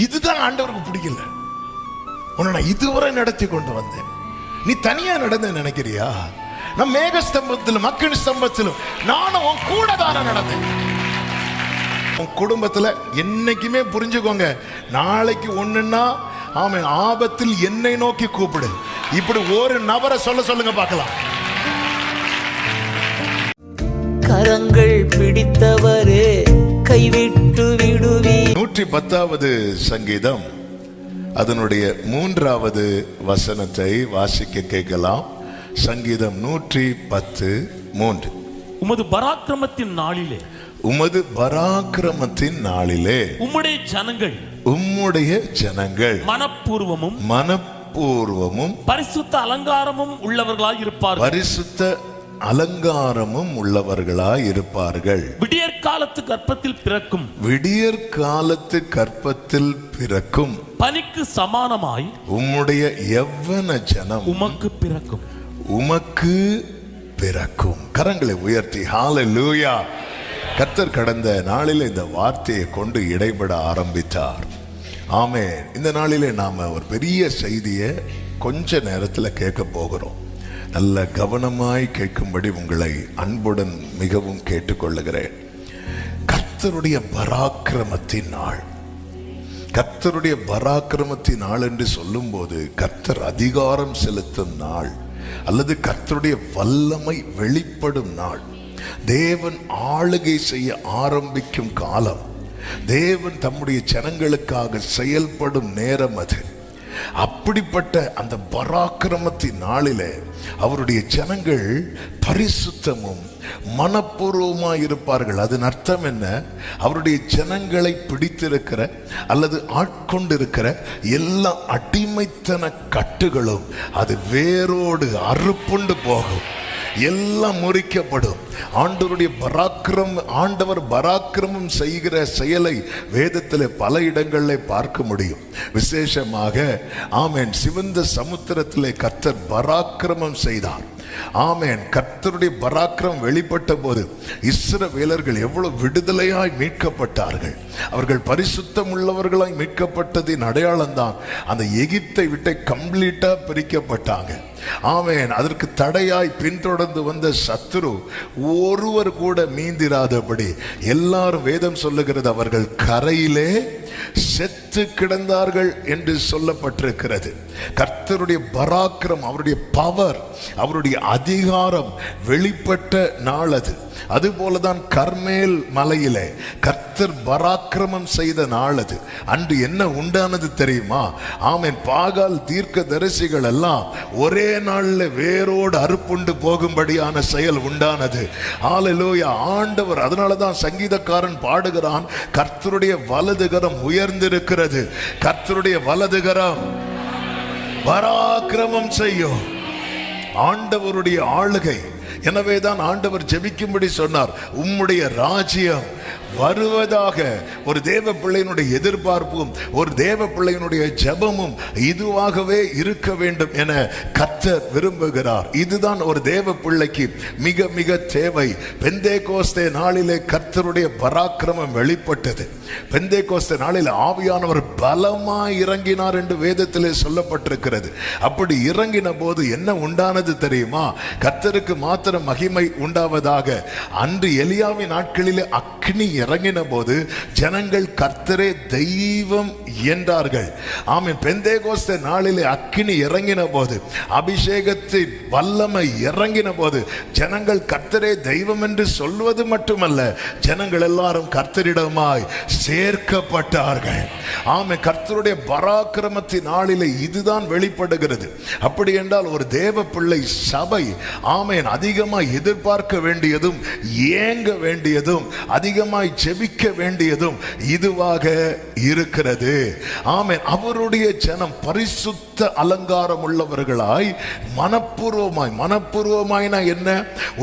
இதுதான் ஆண்டவருக்கு பிடிக்கல. உன்னை நான் இதுவரை நடத்தி கொண்டு வந்தேன், நீ தனியா நடந்த நினைக்கிறியா? நான் மேக ஸ்தம்பத்திலும் மக்கள் ஸ்தம்பத்திலும் நானும் உன் கூட தானே நடந்தேன். உன் குடும்பத்துல என்னைக்குமே புரிஞ்சுக்கோங்க, நாளைக்கு ஒண்ணுன்னா ஆமென் ஆபத்தில் என்னை நோக்கி கூப்பிடு. இப்படி ஒரு நபரை சொல்லுங்க பார்க்கலாம். கரங்கள் பிடித்தவரே கைவிட்டு விடுவி. 110வது சங்கீதம் அதனுடைய 3வது வசனத்தை வாசிக்க கேட்கலாம். சங்கீதம் 110:3. உமது பராக்கிரமத்தின் நாளிலே, உமது பராக்கிரமத்தின் நாளிலே உம்முடைய ஜனங்கள் மனப்பூர்வமும் பரிசுத்த அலங்காரமும் உள்ளவர்களாய் இருப்பார்கள். பரிசுத்த அலங்காரமும் உள்ளவர்களாய் இருப்பார்கள். விடியற் காலத்து கற்பத்தில் பிறக்கும், விடியற் காலத்து கற்பத்தில் பிறக்கும் பனிக்கு சமானமாய் உம்முடைய யவ்வன ஜனம் உமக்கு பிறக்கும். உமக்கு பிறக்கும். கரங்களை உயர்த்தி ஹalleluya. கர்த்தர் கடந்த நாளில் இந்த வார்த்தையை கொண்டு இடைபட ஆரம்பித்தார். ஆமென். இந்த நாளிலே நாம ஒரு பெரிய செய்தியை கொஞ்ச நேரத்தில் கேட்க போகிறோம். நல்ல கவனமாய் கேட்கும்படி உங்களை அன்புடன் மிகவும் கேட்டுக்கொள்ளுகிறேன். கர்த்தருடைய பராக்கிரமத்தின் நாள். கர்த்தருடைய பராக்கிரமத்தின் நாள் என்று சொல்லும் போது கர்த்தர் அதிகாரம் செலுத்தும் நாள், அல்லது கர்த்தருடைய வல்லமை வெளிப்படும் நாள், தேவன் ஆளுகை செய்ய ஆரம்பிக்கும் காலம், தேவன் தம்முடைய ஜனங்களுக்காக செயல்படும் நேரம் அது. அப்படிப்பட்ட அந்த பராக்கிரமத்தின் நாளிலே அவருடைய ஜனங்கள் பரிசுத்தமும் மனப்பூர்வமாய் இருப்பார்கள். அதன் அர்த்தம் என்ன? அவருடைய ஜனங்களை பிடித்திருக்கிற அல்லது ஆட்கொண்டிருக்கிற எல்லா அடிமைத்தன கட்டுகளும் அது வேரோடு அறுப்புண்டு போகும், எல்லாம் முறிக்கப்படும். ஆண்டவர் பராக்கிரமம் செய்கிற செயலை வேதத்தில் பல இடங்களில் பார்க்க முடியும். விசேஷமாக ஆமென் சிவந்த சமுத்திரத்திலே கர்த்தர் பராக்கிரமம் செய்தார். ஆமென். கர்த்தருடைய பராக்கிரமம் வெளிப்பட்ட போது இஸ்ரவேலர்கள் எவ்வளவு விடுதலையாய் மீட்கப்பட்டார்கள். அவர்கள் பரிசுத்தம் உள்ளவர்களாய் மீட்கப்பட்டதின் அடையாளம் தான் அந்த எகிப்தை விட்டு கம்ப்ளீட்டா பிரிக்கப்பட்டாங்க. ஆமென். அதற்கு தடையாய் பின்தொடர்ந்து வந்த சத்துரு ஒருவர் கூட மீந்திராதபடி எல்லாரும் வேதம் சொல்லுகிறது அவர்கள் கரையிலே செத்து கிடந்தார்கள் என்று சொல்லப்பட்டிருக்கிறது. கர்த்தருடைய பராக்கிரம், அவருடைய பவர், அவருடைய அதிகாரம் வெளிப்பட்ட நாள் அது. அதுபோலதான் கர்மேல் மலையிலே கர்த்தர் பராக்கிரமம் செய்த நாள் அது. அன்று என்ன உண்டானது தெரியுமா? ஆமென். பாகால் தீர்க்க தரிசிகள் எல்லாம் ஒரே நாள்ல வேரோடு அறுப்புண்டு போகும்படியான செயல் உண்டானது. ஹல்லேலூயா. ஆண்டவர், அதனாலதான் சங்கீதக்காரன் பாடுகிறான், கர்த்தருடைய வலதுகரம் உயர்ந்திருக்கிறது, கர்த்தருடைய வலதுகரம் பராக்கிரமம் செய்யும். ஆண்டவருடைய ஆளுகை. எனவேதான் ஆண்டவர் ஜெபிக்கும்படி சொன்னார், உம்முடைய ராஜ்யம் வருவதாக. ஒரு தேவ பிள்ளையினுடைய எதிர்பார்ப்பும் ஒரு தேவ பிள்ளையினுடைய ஜெபமும் இதுவாகவே இருக்க வேண்டும் என கர்த்தர் விரும்புகிறார். இதுதான் ஒரு தேவ பிள்ளைக்கு மிக மிக தேவை. பெந்தேகோஸ்தே நாளிலே கர்த்தருடைய பராக்கிரமம் வெளிப்பட்டது. பெந்தேகோஸ்தே நாளில் ஆவியானவர் பலமாய் இறங்கினார் என்று வேதத்திலே சொல்லப்பட்டிருக்கிறது. அப்படி இறங்கின போது என்ன உண்டானது தெரியுமா? கர்த்தருக்கு மாத்திரம் மகிமை உண்டாவதாக. அன்று எலியாவின் நாட்களிலே அக்னி இறங்கின போது ஜனங்கள் கர்த்தரே தெய்வம் என்றார்கள். ஆமென். பெந்தேகோஸ்தே நாளிலே அக்னி இறங்கின போது, அபிஷேகத்தின் வல்லமை இறங்கின போது ஜனங்கள் கர்த்தரே தெய்வம் என்று சொல்வது மட்டுமல்ல, ஜனங்கள் எல்லாரும் கர்த்தரிடமாய் சேர்க்கப்பட்டார்கள். ஆமென். கர்த்தருடைய பராக்கிரமத்தின் நாளிலே இதுதான் வெளிப்படுகிறது. அப்படி என்றால் ஒரு தேவ பிள்ளை சபை ஆமென் அதிகமாய் எதிர்பார்க்க வேண்டியதும் ஏங்க வேண்டியதும் அதிகமாய் ஜெபிக்க வேண்டியதும் இதுவாக இருக்கிறது. ஆமென். அவருடைய ஜனம் பரிசுத்த அலங்காரம் உள்ளவர்களாய் மனப்பூர்வமாய்னா என்ன?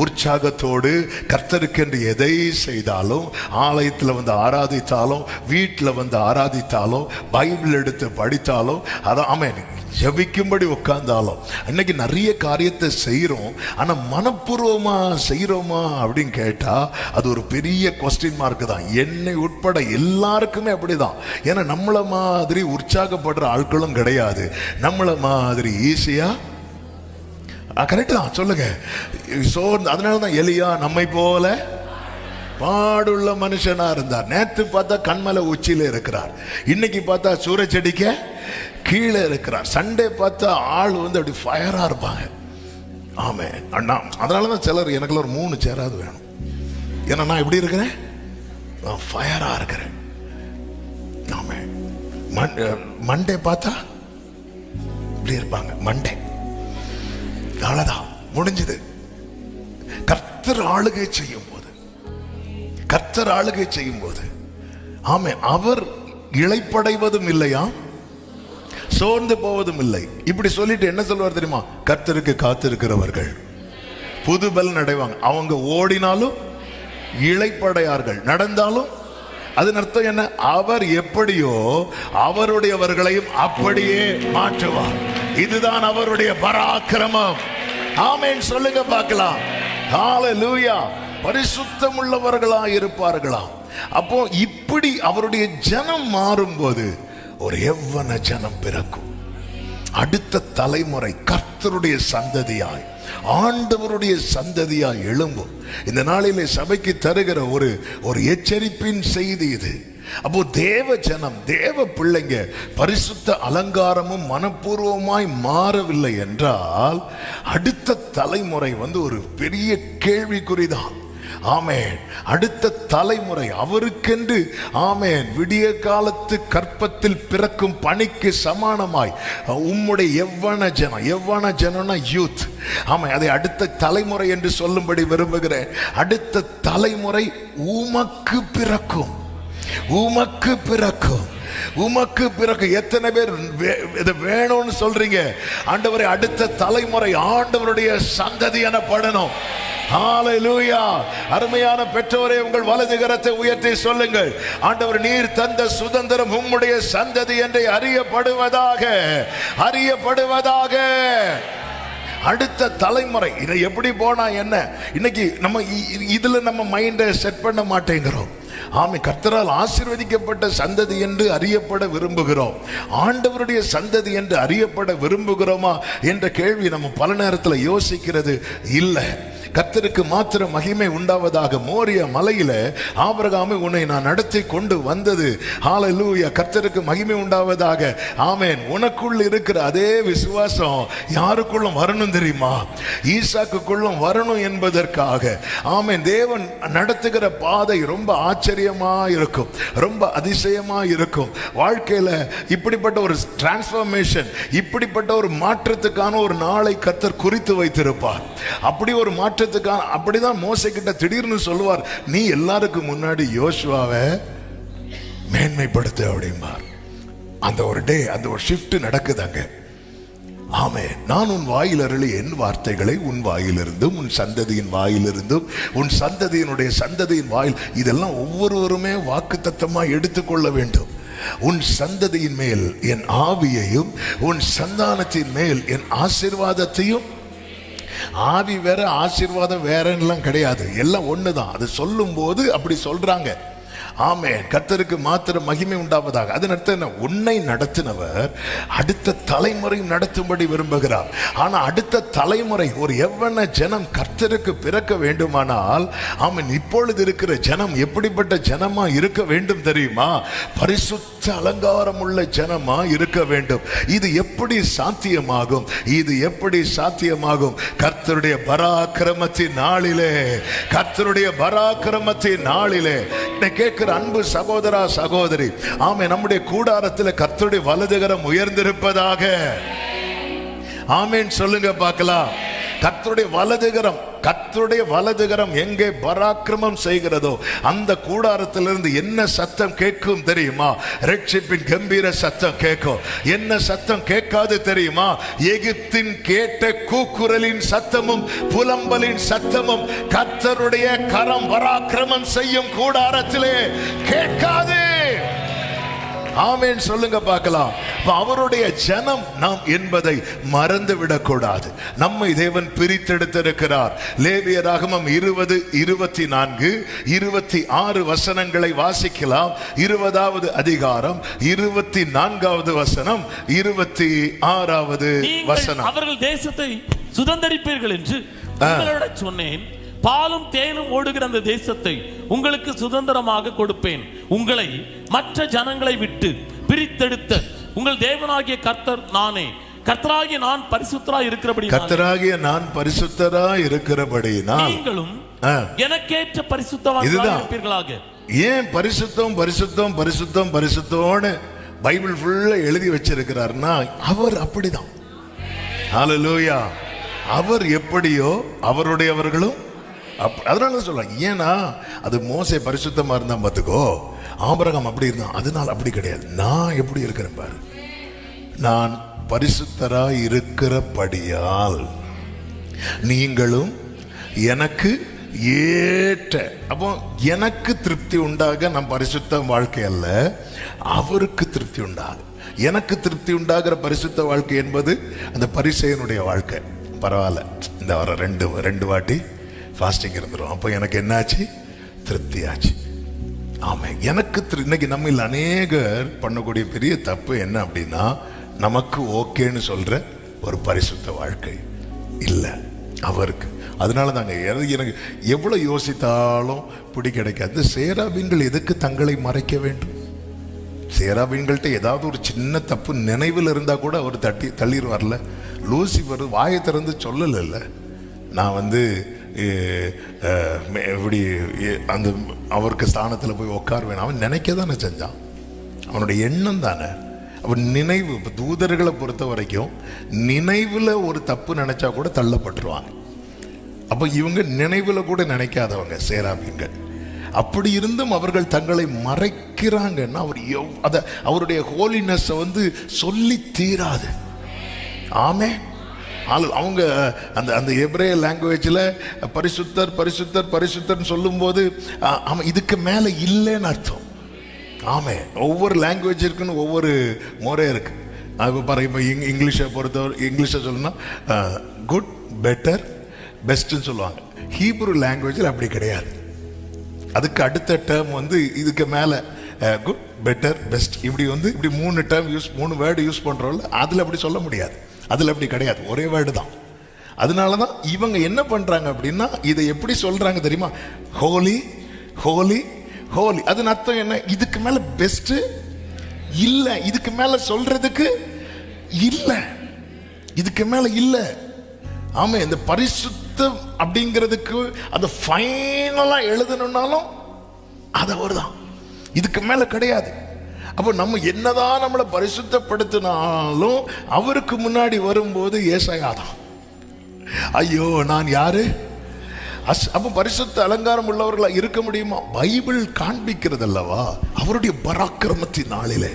உற்சாகத்தோடு கர்த்தருக்கென்று எதை செய்தாலும், ஆலயத்தில் வந்து ஆராதித்தாலும், வீட்டில் வந்து ஆராதித்தாலும், பைபிள் எடுத்து படித்தாலும், அதான் ஆமென் ஜெபிக்கும்படி உட்கார்ந்தாலும், அன்னைக்கு நிறைய காரியத்தை செய்கிறோம். ஆனால் மனப்பூர்வமா செய்கிறோமா அப்படின்னு கேட்டால் அது ஒரு பெரிய கொஸ்டின் மார்க். எதிர்பார்ப்பு தான். என்னை உட்பட எல்லாருக்குமே அப்படிதான். ஏன்னா நம்மள மாதிரி உற்சாகப்படுற ஆட்களும் கிடையாது, நம்மள மாதிரி ஈஸியா கரெக்ட் தான் சொல்லுங்க. அதனாலதான் எலியா நம்மை போல பாடுள்ள மனுஷனா இருந்தார். நேத்து பார்த்தா கண்மலை உச்சியில இருக்கிறார், இன்னைக்கு பார்த்தா சூரச்செடிக்க கீழே இருக்கிறார். சண்டே பார்த்தா ஆள் அப்படி ஃபயரா இருப்பாங்க. ஆமே அண்ணா, அதனாலதான் சிலர் எனக்குள்ள ஒரு 3 சேராது வேணும். ஏன்னா நான் எப்படி இருக்கிறேன், நான் ஃபயரா இருக்கிறேன். ஆமே மண்டே பார்த்தா இப்படி இருப்பாங்க. மண்டே அவ்வளவுதான், முடிஞ்சது. கர்த்தர் ஆளுகை செய்யும் போது, கர்த்தர் ஆளுகை செய்யும் போது ஆமே அவர் இளைப்படைவதும் இல்லையா, சோர்ந்து போவதும் இல்லை. இப்படி சொல்லிட்டு என்ன சொல்வார் தெரியுமா, கர்த்தருக்கு காத்திருக்கிறவர்கள் புது பலன் அடைவாங்க. அவங்க ஓடினாலும் இளைப்படையார்கள், நடந்தாலும். அதன் அர்த்தம் என்ன, அவர் எப்படியோ அவருடையவர்களையும் அப்படியே மாற்றுவார். இதுதான் அவருடைய பராக்கிரமம். ஆமென் சொல்லுங்க பார்க்கலாம். ஹalleluya. பரிசுத்தம் உள்ளவர்களா இருப்பார்களா. அப்போ இப்படி அவருடைய ஜனம் மாறும்போது ஒரு எவ்வன ஜனம் பிறக்கும். அடுத்த தலைமுறை கர்த்தருடைய சந்ததியாய், ஆண்டவருடைய சந்ததியாய் எழும்பும். இந்த நாளிலே சபைக்கு தருகிற ஒரு எச்சரிப்பின் செய்தி இது. அப்போ தேவ ஜனம், தேவ பிள்ளைங்க பரிசுத்த அலங்காரமும் மனப்பூர்வமாய் மாறவில்லை என்றால் அடுத்த தலைமுறை ஒரு பெரிய கேள்விக்குறிதான். ஆமென். அடுத்த தலைமுறை அவருக்கென்று ஆமென் விடிய காலத்து கற்பத்தில் பிறக்கும் பணிக்கு சமானமாய் உம்முடைய எவ்வன ஜனம்னா யூத். ஆமாம், அதை அடுத்த தலைமுறை என்று சொல்லும்படி விரும்புகிறேன். அடுத்த தலைமுறை உமக்கு பிறக்கும், உமக்கு பிறக்கும், உமக்கு பிறகு. எத்தனை பேர் இது வேணும்னு சொல்றீங்க? ஆண்டவரே, அடுத்த தலைமுறை ஆண்டவருடைய சந்ததி எனப்படணும். ஹalleluya. அருமையான பெற்றோரே, உங்கள் வலது கரத்தை உயர்த்தி சொல்லுங்கள், ஆண்டவர் நீர் தந்த சுதந்திரம் உம்முடைய சந்ததி என்று அறியப்படுவதாக, அறியப்படுவதாக. அடுத்த தலைமுறை இதை எப்படி போனா என்ன? இன்னைக்கு நம்ம இதுல நம்ம மைண்டை செட் பண்ண மாட்டேங்கிறோம். ஆமை, கர்த்தரால் ஆசீர்வதிக்கப்பட்ட சந்ததி என்று அறியப்பட விரும்புகிறோம். ஆண்டவருடைய சந்ததி என்று அறியப்பட விரும்புகிறோமா என்ற கேள்வி நம்ம பல நேரத்தில் யோசிக்கிறது இல்லை. கர்த்தருக்கு மாத்திரம் மகிமை உண்டாவதாக. மோரியா மலையில ஆபிரகாமை உன்னை நான் நடத்தி கொண்டு வந்தது. ஹalleluya. கர்த்தருக்கு மகிமை உண்டாவதாக. ஆமென். உனக்குள்ள இருக்கிற அதே விசுவாசம் யாருக்குள்ளும் வரணும் தெரியுமா? ஈசாக்குக்குள்ளும் வரணும் என்பதற்காக. ஆமென். தேவன் நடத்துகிற பாதை ரொம்ப ஆச்சரியமா இருக்கும், ரொம்ப அதிசயமா இருக்கும். வாழ்க்கையில இப்படிப்பட்ட ஒரு டிரான்ஸ்ஃபர்மேஷன், இப்படிப்பட்ட ஒரு மாற்றத்துக்கான ஒரு நாளை கர்த்தர் குறித்து வைத்திருப்பார். அப்படி ஒரு மாற்றத்துக்கான, அப்படிதான் மோசே கிட்ட திடீர்னு சொல்லுவார், நீ எல்லாருக்கும் முன்னாடி யோசுவாவை மேன்மைப்படுத்து அப்படிம்பார். அந்த ஒரு டே, அந்த ஒரு ஷிஃப்ட் நடக்குதாங்க. ஆமே, நான் உன் வாயில் அருளி என் வார்த்தைகளை உன் வாயிலிருந்தும் உன் சந்ததியின் வாயிலிருந்தும் உன் சந்ததியினுடைய சந்ததியின் வாயில், இதெல்லாம் ஒவ்வொருவருமே வாக்குத்தத்தமா எடுத்துக்கொள்ள வேண்டும். உன் சந்ததியின் மேல் என் ஆவியையும் உன் சந்தானத்தின் மேல் என் ஆசீர்வாதத்தையும். ஆவி வேற ஆசீர்வாதம் வேறெல்லாம் கிடையாது, எல்லாம் ஒண்ணுதான். அது சொல்லும் போது அப்படி சொல்றாங்க. ஆமென். கர்த்தருக்கு மாத்திரம் மகிமை உண்டாவதாக. அதன் அர்த்தம் என்ன? உன்னை நடத்தினவர் அடுத்த தலைமுறை நடத்தும்படி விரும்புகிறார். ஆனா அடுத்த தலைமுறை ஒரு எவ்வன ஜனம் கர்த்தருக்கு பிறக்க வேண்டுமானால், ஆமென், இப்பொழுது இருக்கிற ஜனம் எப்படிப்பட்ட ஜனமா இருக்க வேண்டும் தெரியுமா? பரிசுத்த அலங்காரம் உள்ள ஜனமா இருக்க வேண்டும். இது எப்படி சாத்தியமாகும்? இது எப்படி சாத்தியமாகும்? கர்த்தருடைய பராக்கிரமத்தின் நாளிலே, கர்த்தருடைய பராக்கிரமத்தின் நாளிலே. கேட்கிற அன்பு சகோதரா சகோதரி, ஆமே, நம்முடைய கூடாரத்தில் கர்த்தருடைய வலதுகரம் உயர்ந்திருப்பதாக. ஆமேன் சொல்லுங்க பார்க்கலாம். கர்த்தருடைய வலதுகரம், கர்த்தருடைய வலதுகரம் எங்கே பராக்கிரமம் செய்கிறதோ அந்த கூடாரத்திலிருந்து என்ன சத்தம் கேட்கும் தெரியுமா? ரட்சிப்பின் கம்பீர சத்தம் கேட்கும். என்ன சத்தம் கேட்காது தெரியுமா? எகிப்தின் கேட்ட கூக்குரலின் சத்தமும் புலம்பலின் சத்தமும் கர்த்தருடைய கரம் பராக்கிரமம் செய்யும் கூடாரத்திலே கேட்காது. ஆமென் சொல்லுங்க பார்க்கலாம். அப்ப அவருடைய ஜனம் நாம் என்பதை மறந்து விடக்கூடாது. நம்மை தேவன் பிரித்தெடுத்திருக்கிறார். லேவியராகமம் 20, 24, 26 வசனங்களை வாசிக்கலாம். 20வது அதிகாரம் 24வது வசனம், 26வது வசனம். அவர்கள் தேசத்தை சுதந்தரிப்பீர்கள் என்று உங்களோட சொன்னேன். பாலும் தேனும் ஓடுகிற அந்த தேசத்தை உங்களுக்கு சுதந்திரமாக கொடுப்பேன். உங்களை மற்ற ஜனங்களை விட்டு பிரித்தெடுத்த உங்கள் தேவனாகிய கர்த்தர் நானே. கர்த்தராகிய நான் பரிசுத்தராய் இருக்கிறபடி, கர்த்தராகிய நான் பரிசுத்தராய் இருக்கிறபடி நீங்களும் எனக்கேற்ற பரிசுத்தவான்களாக இருப்பீர்களாக. ஏன் பரிசுத்தம் பரிசுத்தம் பரிசுத்தம் பரிசுத்தம்னு பைபிள் ஃபுல்லா எழுதி வச்சிருக்கிறார்னா அவர் அப்படிதான். ஹல்லேலூயா. அவர் எப்படியோ அவருடையவர்களும் அதனால சொல்றாங்க. ஏன்னா அது மோசே பரிசுத்தமா இருந்தா பார்த்துக்கோ, ஆபிரகாம் அப்படி இருந்தான், அதனால அப்படி கிடையாது. நான் எப்படி இருக்கிறேன் பாரு, நான் பரிசுத்தராய் இருக்கிறபடியால் நீங்களும் எனக்கு ஏற்ற. அப்போ எனக்கு திருப்தி உண்டாக நான் பரிசுத்த வாழ்க்கை அல்ல, அவருக்கு திருப்தி உண்டாகும். எனக்கு திருப்தி உண்டாகிற பரிசுத்த வாழ்க்கை என்பது அந்த பரிசேயனுடைய வாழ்க்கை. பரவாயில்ல, இந்த வாரம் ரெண்டு வாட்டி ஃபாஸ்டிங் இருந்துரும், அப்போ எனக்கு என்னாச்சு, திருப்தி ஆச்சு. ஆமாம், எனக்கு இன்னைக்கு நம்ம அநேகர் பண்ணக்கூடிய பெரிய தப்பு என்ன அப்படின்னா, நமக்கு ஓகேன்னு சொல்ற ஒரு பரிசுத்த வாழ்க்கை இல்லை அவருக்கு. அதனால தாங்க எனக்கு எவ்வளவு யோசித்தாலும் பிடி கிடைக்காது. சேராபீன்கள் எதுக்கு தங்களை மறைக்க வேண்டும்? சேராபீன்கள்ட்ட ஏதாவது ஒரு சின்ன தப்பு நினைவில் இருந்தா கூட அவர் தள்ளிடுவார்ல. லூசிஃபர் வாயை திறந்து சொல்லல, நான் இப்படி அந்த அவருக்கு ஸ்தானத்தில் போய் உட்காருவேன். அவன் நினைக்க தானே செஞ்சான், அவனுடைய எண்ணம் தானே. அவன் நினைவு, இப்போ தூதர்களை பொறுத்த வரைக்கும் நினைவில் ஒரு தப்பு நினைச்சா கூட தள்ளப்பட்டுருவாங்க. அப்போ இவங்க நினைவில் கூட நினைக்காதவங்க சேராபீன்கள். அப்படி இருந்தும் அவர்கள் தங்களை மறைக்கிறாங்கன்னா அவர் அவருடைய ஹோலினஸை சொல்லி தீராது. ஆமே. அவங்க அந்த எபிரேய லாங்குவேஜில் பரிசுத்தர் பரிசுத்தர் பரிசுத்தர்னு சொல்லும்போது அவன் இதுக்கு மேலே இல்லைன்னு அர்த்தம். ஆமே, ஒவ்வொரு லாங்குவேஜ் இருக்குன்னு ஒவ்வொரு முறை இருக்கு. இப்போ பாருங்க, இப்போ இங்கிலீஷை பொறுத்தவரை இங்கிலீஷை சொல்லணும்னா குட், பெட்டர், பெஸ்ட்னு சொல்லுவாங்க. ஹீப்ரு லாங்குவேஜில் அப்படி கிடையாது. அதுக்கு அடுத்த டேர்ம் இதுக்கு மேலே குட், பெட்டர், பெஸ்ட், இப்படி இப்படி 3 டேர்ம் மூணு வேர்டு யூஸ் பண்ணுறோம்ல, அதில் அப்படி சொல்ல முடியாது. அதில் அப்படி கிடையாது, ஒரே வேர்டு தான். அதனால தான் இவங்க என்ன பண்ணுறாங்க அப்படின்னா, இதை எப்படி சொல்கிறாங்க தெரியுமா? ஹோலி ஹோலி ஹோலி. அதன் அர்த்தம் என்ன? இதுக்கு மேலே பெஸ்ட்டு இல்லை, இதுக்கு மேலே சொல்றதுக்கு இல்லை, இதுக்கு மேலே இல்லை. ஆமா, இந்த பரிசுத்தம் அப்படிங்கிறதுக்கு அந்த ஃபைனலாக எழுதணும்னாலும் அது அவர் தான், இதுக்கு மேலே கிடையாது. அப்போ நம்ம என்னதான் நம்மளை பரிசுத்தப்படுத்தினாலும் அவருக்கு முன்னாடி வரும்போது ஏசாயாதான், ஐயோ நான் யாரு? அப்போ பரிசுத்த அலங்காரம் உள்ளவர்களா இருக்க முடியுமா? பைபிள் காண்பிக்கிறது அல்லவா அவருடைய பராக்கிரமத்தின் நாளிலே.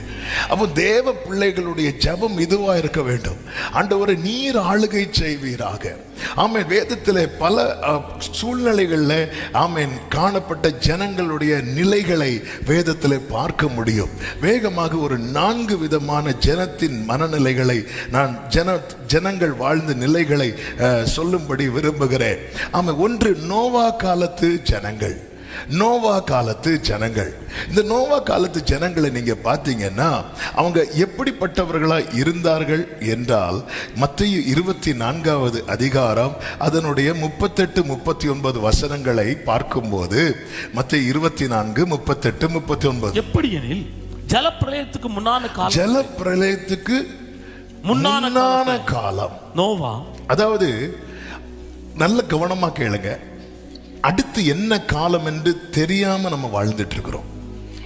அப்போ தேவ பிள்ளைகளுடைய ஜெபம் இதுவா இருக்க வேண்டும். ஆண்டவரே நீர் ஆளுகை செய்வீராக. ஆமென். வேதத்திலே பல சூழ்நிலைகளில் ஆமென் காணப்பட்ட ஜனங்களுடைய நிலைகளை வேதத்திலே பார்க்க முடியும். வேகமாக ஒரு 4 விதமான ஜனத்தின் மனநிலைகளை நான் ஜனங்கள் வாழ்ந்த நிலைகளை சொல்லும்படி விரும்புகிறேன். ஆமாம். ஒன்று, நோவா காலத்து ஜனங்கள். நோவா காலத்து ஜனங்கள். இந்த நோவா காலத்து ஜனங்களை நீங்க பார்த்தீங்கன்னா அவங்க எப்படிப்பட்டவர்களா இருந்தார்கள் என்றால், மத்தேயு 24வது அதிகாரம் அதனுடைய 38, 39 வசனங்களை பார்க்கும்போது, மத்தேயு 24, 38, 39 எப்படி எனில், ஜலப்பிரளயத்துக்கு முன்னான காலம், ஜலப்பிரளயத்துக்கு முன்னான காலம் நோவா. அதாவது நல்ல கவனமா கேளுங்க, அடுத்து என்ன காலம் என்று தெரியாம நம்ம வாழ்ந்துட்டு இருக்கிறோம்.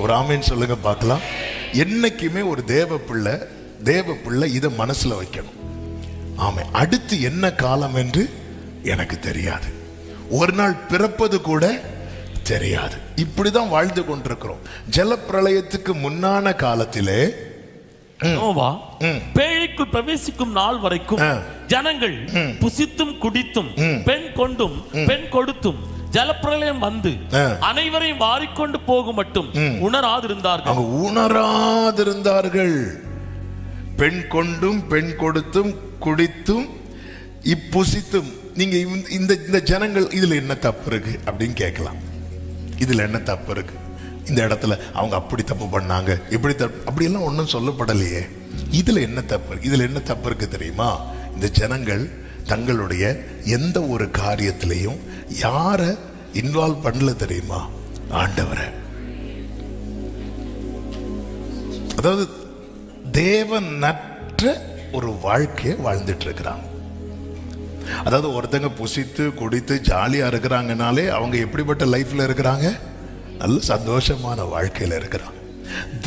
ஒரு ஆமேன் சொல்லுங்க பார்க்கலாம். என்னைக்குமே ஒரு தேவ பிள்ளை இதை மனசுல வைக்கணும். ஆமே, அடுத்து என்ன காலம் என்று எனக்கு தெரியாது, ஒரு நாள் பிறப்பது கூட தெரியாது. இப்படிதான் வாழ்ந்து கொண்டிருக்கிறோம். ஜலப்பிரளயத்துக்கு முன்னான காலத்திலே நோவா பேழைக்குள் பிரவேசிக்கும் நாள் வரைக்கும் ஜனங்கள் புசித்தும் குடித்தும் பெண் கொண்டும் பெண் கொடுத்தும் ஜலப்பிரளயம் வந்து அனைவரையும் வாரிக்கொண்டு போகும் மட்டும் உணராதிருந்தார்கள். அவங்க உணராதிருந்தார்கள். பெண் கொண்டும் பெண் கொடுத்தும் குடித்தும் இப்புசித்தும். நீங்க இந்த ஜனங்கள் இதுல என்ன தப்பு இருக்கு அப்படின்னு கேட்கலாம். இதுல என்ன தப்பு இருக்கு? இந்த இடத்துல அவங்க அப்படி தப்பு பண்ணாங்க, இப்படி அப்படியெல்லாம் ஒன்றும் சொல்லப்படலையே. இதுல என்ன தப்பு? இதுல என்ன தப்பு இருக்கு தெரியுமா? இந்த ஜனங்கள் தங்களுடைய எந்த ஒரு காரியத்திலையும் யார இன்வால்வ் பண்ணல தெரியுமா? ஆண்டவரை. அதாவது தேவனற்ற ஒரு வாழ்க்கையை வாழ்ந்துட்டு இருக்கிறாங்க. அதாவது ஒருத்தங்க புசித்து குடித்து ஜாலியா இருக்கிறாங்கனாலே அவங்க எப்படிப்பட்ட லைஃப்ல இருக்கிறாங்க? நல்ல சந்தோஷமான வாழ்க்கையில இருக்கிறாங்க.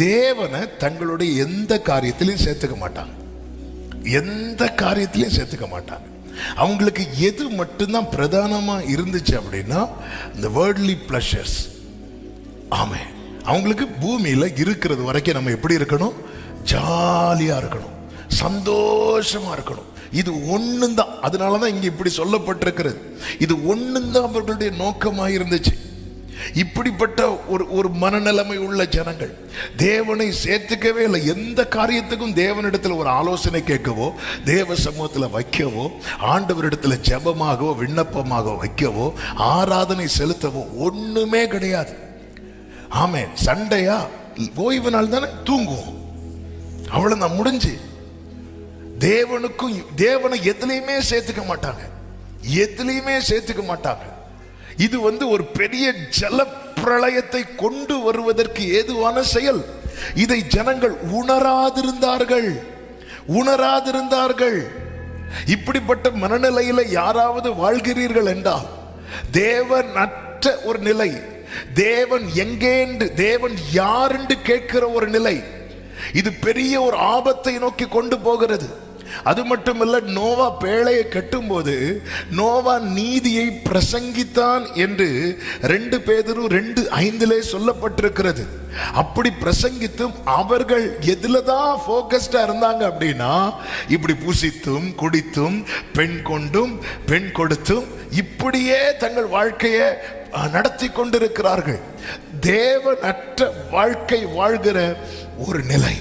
தேவனை தங்களுடைய எந்த காரியத்திலையும் சேர்த்துக்க மாட்டாங்க. எந்த காரியத்திலையும் சேர்த்துக்க மாட்டாங்க. அவங்களுக்கு எது மட்டும்தான் பிரதானமா இருந்துச்சு அப்படின்னா இந்த வேர்ல்ட்லி பிளஷர்ஸ். ஆமே, அவங்களுக்கு பூமியில இருக்கிறது வரைக்கும் நம்ம எப்படி இருக்கணும்? ஜாலியா இருக்கணும், சந்தோஷமா இருக்கணும். இது ஒண்ணுதான். அதனாலதான் இங்க இப்படி சொல்லப்பட்டிருக்கிறது. இது ஒண்ணுதான் அவர்களுடைய நோக்கமாக இருந்துச்சு. இப்படிப்பட்ட ஒரு மனநிலைமை உள்ள ஜனங்கள் தேவனை சேர்த்துக்கவே இல்லை. எந்த காரியத்துக்கும் தேவனிடத்தில் ஒரு ஆலோசனை கேட்கவோ, தேவ சமூகத்தில் வைக்கவோ, ஆண்டவரிடத்துல ஜெபமாகவோ விண்ணப்பமாக வைக்கவோ, ஆராதனை செலுத்தவோ ஒண்ணுமே கிடையாது. ஆமே, சண்டையா ஓய்வு நாள் தானே, தூங்குவோம், அவ்வளவுதான், முடிஞ்சு. தேவனை எதுலையுமே சேர்த்துக்க மாட்டாங்க, எதுலையுமே சேர்த்துக்க மாட்டாங்க. இது ஒரு பெரிய ஜல பிரளயத்தை கொண்டு வருவதற்கு ஏதுவான செயல். இதை ஜனங்கள் உணராதிருந்தார்கள். இப்படிப்பட்ட மனநிலையில யாராவது வாழ்கிறீர்கள் என்றால் தேவனற்ற ஒரு நிலை, தேவன் எங்கேண்டு, தேவன் யாருண்டு கேட்கிற ஒரு நிலை, இது பெரிய ஒரு ஆபத்தை நோக்கி கொண்டு போகிறது. அது மட்டுமல்ல, நோவா பேழையை கட்டும் போது நோவா நீதியை பிரசங்கித்தான் என்று 2 பேதுரு 2:5 சொல்லப்பட்டிருக்கிறது. அப்படி பிரசங்கித்தும் அவர்கள் எதுலதான் போக்கஸ்டா இருந்தாங்க அப்படின்னா, இப்படி புசித்தும் குடித்தும் பெண் கொண்டும் பெண் கொடுத்தும் இப்படியே தங்கள் வாழ்க்கையை நடத்தி கொண்டிருக்கிறார்கள். தேவனற்ற வாழ்க்கை வாழ்கிற ஒரு நிலை.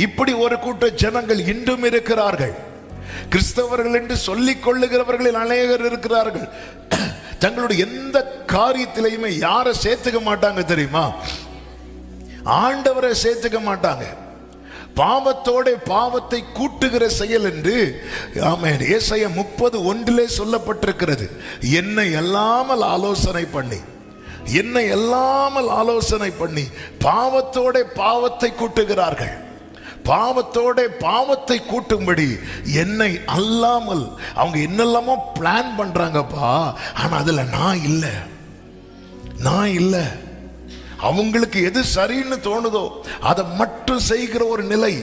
இப்படி ஒரு கூட்ட ஜனங்கள் இன்றும் இருக்கிறார்கள். கிறிஸ்தவர்கள் என்று சொல்லிக் கொள்ளுகிறவர்களில் அநேகர் இருக்கிறார்கள். தங்களுடைய எந்த காரியத்திலையுமே யாரை சேர்த்துக்க மாட்டாங்க தெரியுமா? ஆண்டவரை சேர்த்துக்க மாட்டாங்க. பாவத்தோட பாவத்தை கூட்டுகிற செயல் என்று ஆமென் ஏசாயா 30:1 சொல்லப்பட்டிருக்கிறது. என்னை எல்லாமல் ஆலோசனை பண்ணி பாவத்தோட பாவத்தை கூட்டுகிறார்கள். பாவத்தோட பாவத்தை கூட்டும்படி என்னை அல்லாமல் அவங்க என்னெல்லாமோ பிளான் பண்றாங்கப்பா. ஆனா அதுல நான் இல்ல. அவங்களுக்கு எது சரின்னு தோணுதோ அதை மட்டும் செய்கிற ஒரு நிலை.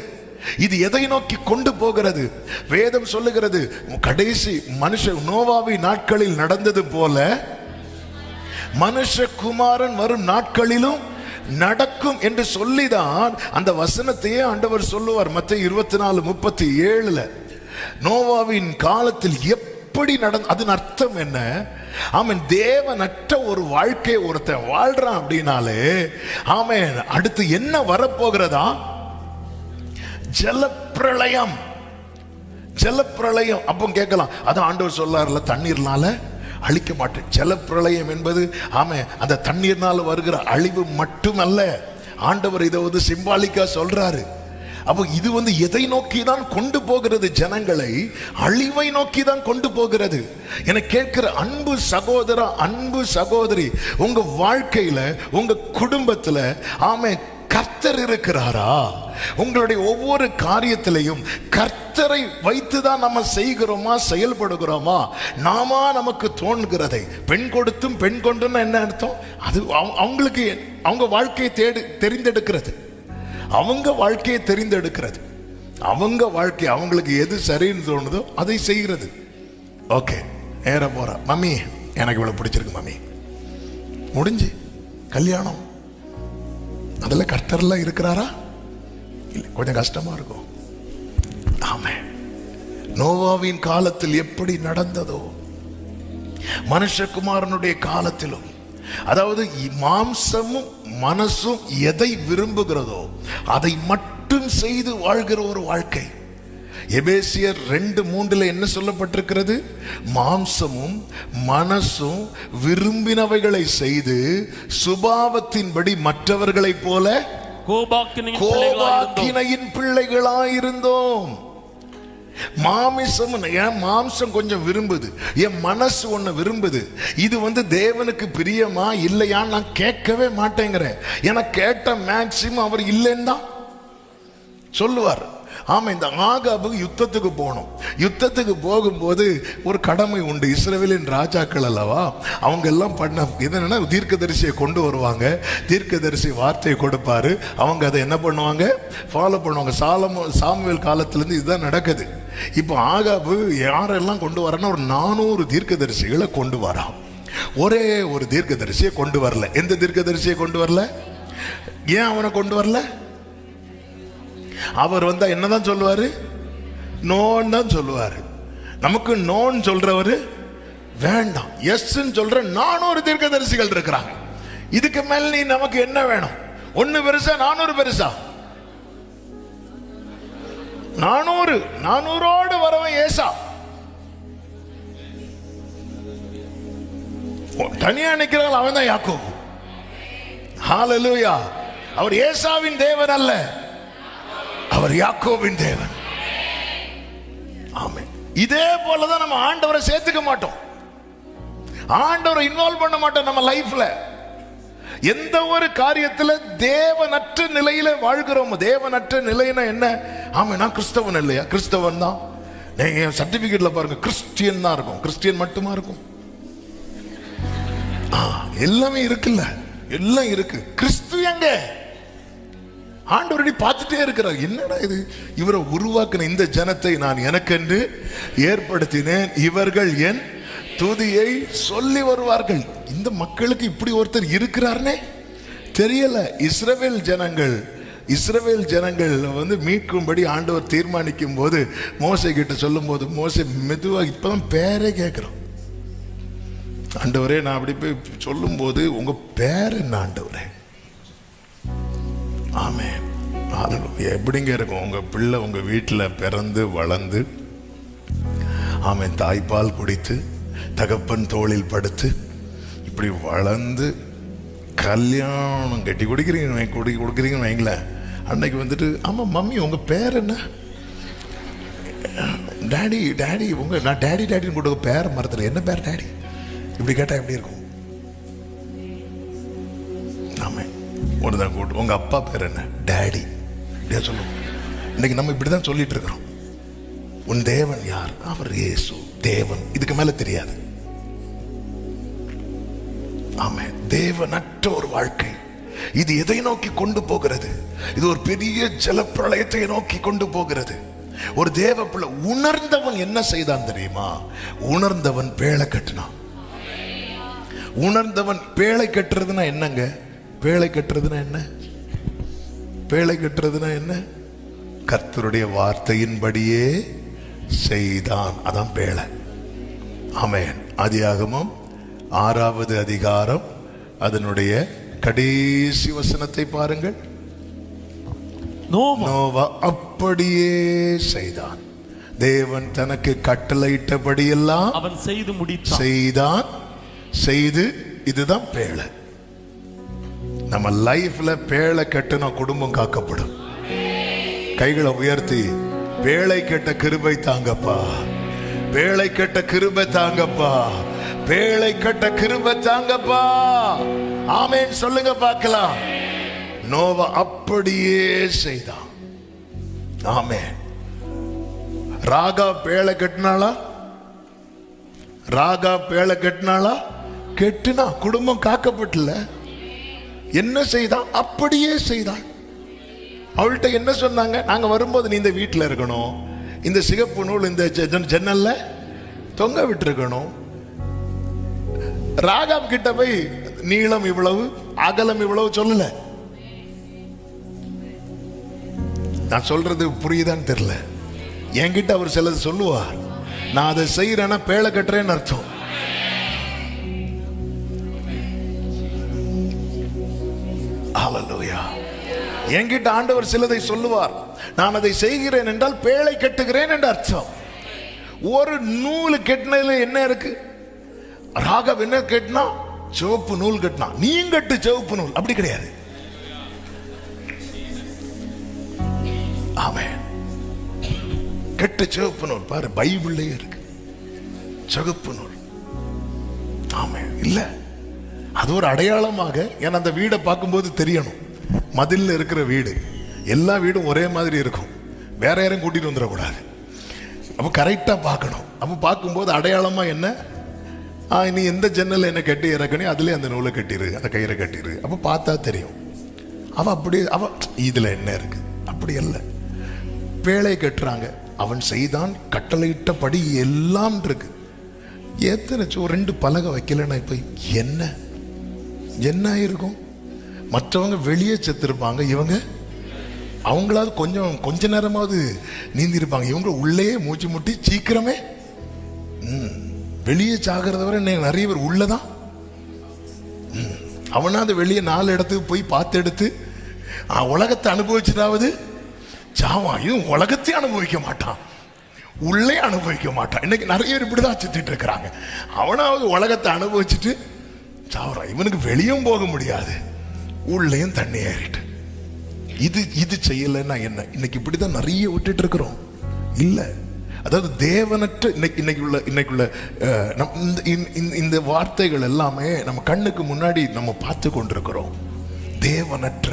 இது எதை நோக்கி கொண்டு போகிறது? வேதம் சொல்லுகிறது, கடைசி நோவாவின் நாட்களில் நடந்தது போல மனுஷகுமாரன் வரும் நாட்களிலும் நடக்கும் என்று சொல்லிதான் அந்த வசனத்தையே ஆண்டவர் சொல்லுவார். மத்தேயு 24:37 நோவாவின் காலத்தில் எப்படி நடந்த, அதன் அர்த்தம் என்ன? ஆமென், தேவனற்ற ஒரு வாழ்க்கையை ஒருத்தன் வாழ்றான் அப்படின்னாலே ஆமென், அடுத்து என்ன வரப்போகிறதா? ஜலப்பிரளயம். அப்போ கேட்கலாம், அதான் ஆண்டவர் சொல்லார்ல, தண்ணீர்னால அழிக்க மாட்டேன். ஜலப்பிரளயம் என்பது ஆமே அந்த தண்ணீர்னால வருகிற அழிவு மட்டுமல்ல. ஆண்டவர் இதை சிம்பாலிக்கா சொல்றாரு. அப்போ இது எதை நோக்கி தான் கொண்டு போகிறது? ஜனங்களை அழிவை நோக்கி தான் கொண்டு போகிறது. என கேட்கிற அன்பு சகோதரா, அன்பு சகோதரி, உங்க வாழ்க்கையில உங்க குடும்பத்துல ஆமே கர்த்தர் இருக்கிறாரா? உங்களுடைய ஒவ்வொரு காரியத்திலையும் கர்த்தரை வைத்துதான் நம்ம செய்கிறோமா, செயல்படுகிறோமா? நமக்கு தோன்கிறதை பெண் கொடுத்தும் பெண் கொண்டுன்னா என்ன அர்த்தம்? அது அவங்களுக்கு அவங்க வாழ்க்கையை தெரிந்தெடுக்கிறது. அவங்க வாழ்க்கை அவங்களுக்கு எது சரின்னு தோணுதோ அதை செய்கிறது. ஓகே, நேரம் போறா, மம்மி எனக்கு இவ்வளவு பிடிச்சிருக்கு மம்மி, முடிஞ்சு கல்யாணம். அதுல கர்த்தர்லாம் இருக்கிறாரா? இல்லை, கொஞ்சம் கஷ்டமா இருக்கும். ஆமே, நோவாவின் காலத்தில் எப்படி நடந்ததோ மனுஷகுமாரனுடைய காலத்திலும், அதாவது மாம்சமும் மனசும் எதை விரும்புகிறதோ அதை மட்டும் செய்து வாழ்கிற ஒரு வாழ்க்கை. எபேசியர் 2:3 என்ன சொல்லப்பட்டிருக்கிறது? மாம்சமும் மனசும் விரும்பினவைகளை செய்து சுபாவத்தின்படி மற்றவர்களைப் போல கோபாக்கினையின் பிள்ளைகளாயிருந்தோம். மாம்சம் கொஞ்சம் விரும்புது, என் மனசு ஒண்ணு விரும்புது. இது தேவனுக்கு பிரியமா இல்லையான்னு நான் கேட்கவே மாட்டேங்கிறேன். எனக்கு கேட்ட மேக்சிமம் அவர் இல்லைன்னு தான் சொல்லுவார். ஆமா, இந்த ஆகாபு யுத்தத்துக்கு போகணும். யுத்தத்துக்கு போகும்போது ஒரு கடமை உண்டு. இஸ்ரவேலின் ராஜாக்கள் அல்லவா, அவங்க எல்லாம் பண்ண என்னன்னா தீர்க்கதரிசியை கொண்டு வருவாங்க. தீர்க்கதரிசி வார்த்தையை கொடுப்பாரு, அவங்க அதை என்ன பண்ணுவாங்க? ஃபாலோ பண்ணுவாங்க. சாமுவேல் காலத்திலேருந்து இதுதான் நடக்குது. இப்போ ஆகாபு யாரெல்லாம் கொண்டு வரனா ஒரு 400 தீர்க்கதரிசிகளை கொண்டு வரான். ஒரே ஒரு தீர்க்கதரிசியை கொண்டு வரல. எந்த தீர்க்கதரிசியை கொண்டு வரல? ஏன் அவனை கொண்டு வரல? அவர் வந்தா என்னதான் சொல்லுவாரு? நோன் தான் சொல்லுவாரு. நமக்கு நோன் சொல்றவரு வேண்டாம், எஸ் சொல்ற 400 தீர்க்கதரிசிகள் இருக்கிறாங்க. இதுக்கு மேல நீ நமக்கு என்ன வேணும்? 1 பெருசா 400 பெருசா? 400 வரவன் ஏசா. தனியா நிக்கிறாள், அவன் தான் யாக்கோபு. ஹல்லேலூயா. அவர் ஏசாவின் தேவன் அல்ல, அவர் யாக்கோபின் தேவன். ஆமென். இதே போலதான் நம்ம ஆண்டவரை சேர்த்துக்க மாட்டோம், ஆண்டவரை இன்வால்வ் பண்ண மாட்டோம் நம்ம லைஃப்ல. எந்த ஒரு காரியத்துல தேவனற்ற நிலையில வாழ்கிறோம். தேவனற்ற நிலைன்னா என்ன? ஆமா, நான் கிறிஸ்தவன் இல்லையா? கிறிஸ்தவன் தான். நீங்க சர்டிபிகேட்ல பாருங்க, கிறிஸ்டியன் தான் இருக்கும். கிறிஸ்டியன் மட்டுமா இருக்கும்? எல்லாமே இருக்குல்ல, எல்லாம் இருக்கு. கிறிஸ்து எங்க? ஆண்டவரை பார்த்துட்டே இருக்கிறார். என்னடா இது? இவரை உருவாக்கின இந்த ஜனத்தை நான் எனக்கென்று ஏற்படுத்தினேன், இவர்கள் என் துதியை சொல்லி வருவார்கள். இந்த மக்களுக்கு இப்படி ஒருத்தர் இருக்கிறார்னே தெரியல. இஸ்ரவேல் ஜனங்கள் மீட்கும்படி ஆண்டவர் தீர்மானிக்கும் போது மோசே கிட்ட சொல்லும் போது, மோசே மெதுவா இப்பதான் பேரே கேட்கிறோம். ஆண்டவரே, நான் அப்படி போய் சொல்லும் போது உங்க பேர் என்ன ஆண்டவரே? ஆமென். எப்படிங்க இருக்கும் உங்க பிள்ளை உங்க வீட்டில் பிறந்து வளர்ந்து, ஆமென், தாய்ப்பால் குடித்து தகப்பன் தோளில் படுத்து இப்படி வளர்ந்து கல்யாணம் கட்டி கொடுக்குறீங்கன்னு வைங்களேன். அன்னைக்கு ஆமா மம்மி உங்க பேர் என்ன? டாடி உங்க நான் டாடின்னு கொடுக்க பேரை மறந்துடுறேன். என்ன பேர் டாடி? இப்படி கேட்டா எப்படி இருக்கும்? ஆமாம், ஒருதான் கூட்டு உங்க அப்பா பேர் என்ன? டாடி. இப்படியா சொல்லுவோம். இன்னைக்கு நம்ம இப்படிதான் சொல்லிட்டு இருக்கிறோம். உன் தேவன் யார்? அவர் இயேசு தேவன். இதுக்கு மேல தெரியாது. ஆமென். தேவனற்ற ஒரு வாழ்க்கை இது எதை நோக்கி கொண்டு போகிறது? இது ஒரு பெரிய ஜலப்பிரளயத்தை நோக்கி கொண்டு போகிறது. ஒரு தேவ பிள்ளை உணர்ந்தவன் என்ன செய்தான் தெரியுமா? உணர்ந்தவன் பேழை கட்டினான். உணர்ந்தவன் பேழை கட்டுறதுனா என்னங்க? பேழை கட்டுறதுனா என்ன? பேழை கட்டுறதுனா என்ன? கர்த்தருடைய வார்த்தையின்படியே செய்தான். அதான் பேழை. ஆமென். ஆதியாகமம் 6வது அதிகாரம் அதனுடைய கடைசி வசனத்தை பாருங்கள். நோவா அப்படியே செய்தான். தேவன் தனக்கு கட்டளையிட்டபடியெல்லாம் அவன் செய்து முடித்தான். செய்து இதுதான் பேழை. நம்ம லைஃப்ல பேழை கட்டுனா குடும்பம் காக்கப்படும். கைகளை உயர்த்தி, பேழை கட்ட கிருபை தாங்கப்பா, பேழை கட்ட கிருபை தாங்கப்பா, பேழை கட்ட கிருபை தாங்கப்பா. ஆமென் சொல்லுங்க பார்க்கலாம். நோவா அப்படியே செய்தான். ஆமென். ராகா பேழை கட்டினாளா? ராகா பேழை கட்டினாளா? கெட்டுனா குடும்பம் காக்கப்பட்டல. என்ன செய்தான்? அப்படியே செய்தான். அவள்கிட்ட என்ன சொன்னாங்க? நாங்க வரும்போது நீ இந்த வீட்டில் இருக்கணும், இந்த சிகப்பு நூல் இந்த ஜன்னல்ல தொங்க விட்டுருக்கணும். ராகாம் கிட்ட போய் நீளம் இவ்வளவு அகலம் இவ்வளவு சொல்லல. நான் சொல்றது புரியுதான்னு தெரியல. என்கிட்ட அவர் சிலது சொல்லுவார், நான் அதை செய்யறேன்னா பேழை கட்டுறேன்னு அர்த்தம். என்கிட்ட ஆண்டவர் சிலதை சொல்லுவார், நான் அதை செய்கிறேன் என்றால் பேழை கட்டுகிறேன் என்று அர்த்தம். ஒரு நூல் கெட்டினதுல என்ன இருக்கு? ராகவ் என்ன கட்டினா? சிவப்பு நூல் கட்டினா. நீங்க கட்டு சிவப்பு நூல், அப்படி கிடையாது. ஆமென். கெட்டு சிவப்பு நூல் பாரு, பைபிள்லயே இருக்கு சிவப்பு நூல். ஆமென். இல்ல, அது ஒரு அடையாளமாக. ஏன்னா அந்த வீடை பார்க்கும்போது தெரியணும், மதில்ல இருக்கிற வீடு. எல்லா வீடும் ஒரே மாதிரி இருக்கும், வேற யாரும் கூட்டிட்டு வந்துடக்கூடாது. அப்போ கரெக்டா பார்க்கணும். அப்போ பார்க்கும்போது அடையாளமா என்ன? நீ எந்த ஜன்னல் என்ன கட்டி இறக்கணி, அதுலேயே அந்த நூலை கட்டிரு, அந்த கயிறை கட்டிரு. அப்போ பார்த்தா தெரியும். அவ இதுல என்ன இருக்கு? அப்படி அல்ல. பேழை கட்டுறாங்க. அவன் செய்தான் கட்டளையிட்டபடி எல்லாம் இருக்கு. எத்தனை 2 பலகை வைக்கலன்னா இப்ப என்ன இருக்கும்? மற்றவங்க வெளியே செத்துருப்பாங்க, இவங்க அவங்களாவது கொஞ்ச நேரமாவது நீந்தி இருப்பாங்க. இவங்க உள்ளே மூச்சு முட்டி சீக்கிரமே வெளியே சாகிறத வரை நிறைய பேர் உள்ளதான். அவனாவது வெளியே 4 இடத்துக்கு போய் பார்த்து எடுத்து உலகத்தை அனுபவிச்சுட்டாவது சாவான். இது உலகத்தை அனுபவிக்க மாட்டான், உள்ளே அனுபவிக்க மாட்டான். இன்னைக்கு நிறைய பேர் இப்படிதான் சுத்திட்டு இருக்கிறாங்க. அவனாவது உலகத்தை அனுபவிச்சுட்டு சாவறான். இவனுக்கு வெளியும் போக முடியாது, உள்ளேயும் தண்ணி ஏறிட்டு. இது செய்யலைன்னா என்ன? இன்னைக்கு இப்படிதான் நிறைய விட்டுட்டு இருக்கிறோம். இல்ல, அதாவது தேவனற்ற இன்னைக்குள்ள இந்த வார்த்தைகள் எல்லாமே நம்ம கண்ணுக்கு முன்னாடி நம்ம பார்த்து கொண்டிருக்கிறோம். தேவனற்ற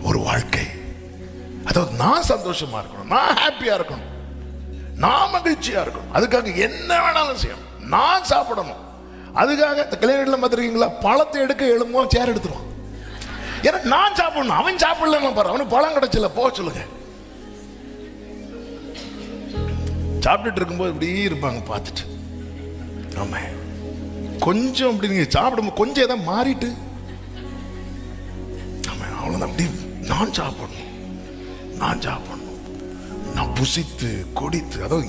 ஒரு வாழ்க்கை. அதாவது நான் சந்தோஷமா இருக்கணும், நான் ஹாப்பியா இருக்கணும், நான் மகிழ்ச்சியா இருக்கணும், அதுக்காக என்ன வேணாலும் செய்யணும், நான் சாப்பிடணும். அதுக்காக கல்யாணம் பார்த்துருக்கீங்களா? பழத்தை எடுக்க எழும்புவோம், சேர் எடுத்துருவான். ஏன்னா நான் சாப்பிடணும், அவன் சாப்பிடலன்னு பாரு, அவனுக்கு பழம் கிடைச்சல, போக சொல்லுங்க. சாப்பிட்டுட்டு இருக்கும்போது இப்படி இருப்பாங்க பார்த்துட்டு. ஆமா, கொஞ்சம் அப்படி நீங்க சாப்பிடும்போது கொஞ்சம் ஏதாவது மாறிட்டு, ஆமா அவ்வளவுதான். அப்படி நான் சாப்பிடணும், நான் புசித்து கொடித்து, அதாவது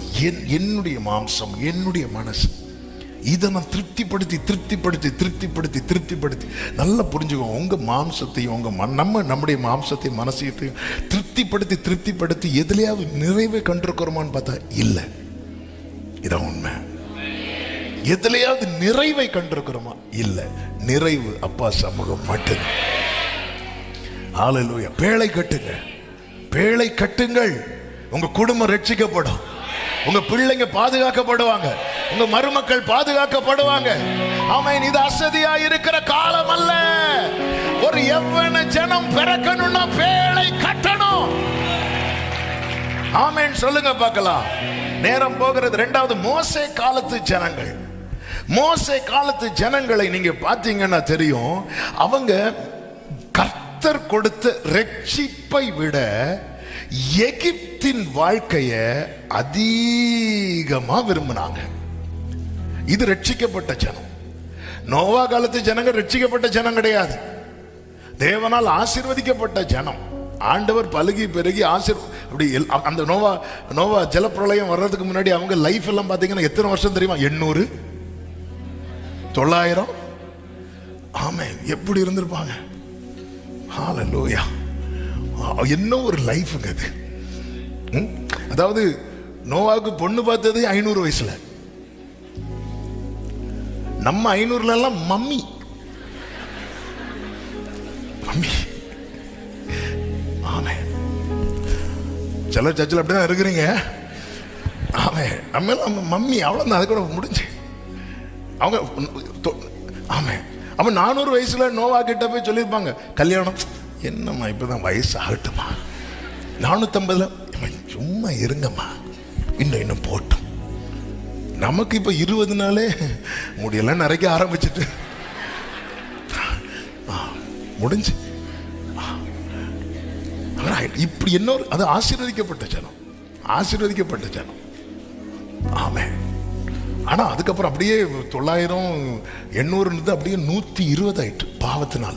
என்னுடைய மாம்சம், என்னுடைய மனசு, இதை நான் திருப்திப்படுத்தி நல்லா புரிஞ்சுக்கோங்க. உங்க மாம்சத்தையும் நம்முடைய மாம்சத்தையும் மனசையும் திருப்திப்படுத்தி எதுலையாவது நிறைவை கண்டிருக்கிறோமான்னு பார்த்தா இல்லை. இதான் உண்மை. எதுலையாவது நிறைவை கண்டிருக்கிறோமா? இல்லை. நிறைவு அப்பா சமூகம் மட்டும். ஹல்லேலூயா. பேழை கட்டுங்கள். உங்க குடும்பம் ரட்சிக்கப்படும், உங்க பிள்ளைங்க பாதுகாக்கப்படுவாங்க, உங்க மருமக்கள் பாதுகாக்கப்படுவாங்க. ஆமென். இது அசதியா இருக்கிற காலம் அல்ல. ஒரு எவ்வன ஜனம் பிறக்கணும்னா பேழை கட்டணும். ஆமென். சொல்லுங்க பார்க்கலாம். நேரம் போகிறது. 2வது மோசே காலத்து ஜனங்களை நீங்க பாத்தீங்கன்னா தெரியும். அவங்க கர்த்தர் கொடுத்த ரட்சிப்பை விட எகிப்தின் வாழ்க்கைய அதிகமா விரும்பினாங்க. இது ரட்சிக்கப்பட்ட ஜனம். நோவா காலத்து ஜனங்கள் ரட்சிக்கப்பட்ட ஜனம் கிடையாது, தேவனால் ஆசீர்வதிக்கப்பட்ட ஜனம். ஆண்டவர் பலுகி பெருகி அப்படி அந்த நோவா ஜலப்பிரளயம் வர்றதுக்கு முன்னாடி அவங்க லைஃப் எல்லாம் பாத்தீங்கன்னா எத்தனை வருஷம் தெரியுமா? 800 900. ஆமென். எப்படி இருந்திருப்பாங்க? ஹல்லேலூயா. என்ன ஒரு லைஃப்ங்க அது. அதாவது நோவாவுக்கு பொண்ணு பார்த்தது 500 வயசுல. நம்ம 500ல எல்லாம் மம்மி. ஆமென். சில சர்ச்சில் அப்படிதான் இருக்கிறீங்க. ஆமென். நம்ம எல்லாம் மம்மி, அவ்வளவுதான், அது கூட முடிஞ்சு. அவங்க ஆமென். அப்ப 400 வயசுல நோவா கிட்ட போய் சொல்லியிருப்பாங்க, கல்யாணம் என்னம்மா இப்பதான் வயசு ஆகட்டுமா, 450ல சும்மா இருங்கம்மா, இன்னும் போட்டும். நமக்கு இப்ப 20 நாளே முடியெல்லாம் நிறைய ஆரம்பிச்சுட்டு முடிஞ்சு. இப்படி இன்னொரு அது ஆசீர்வதிக்கப்பட்ட ஜனம். ஆமென். ஆனா அதுக்கப்புறம் அப்படியே 900 800 அப்படியே 120 ஆயிட்டு பாவத்தினால.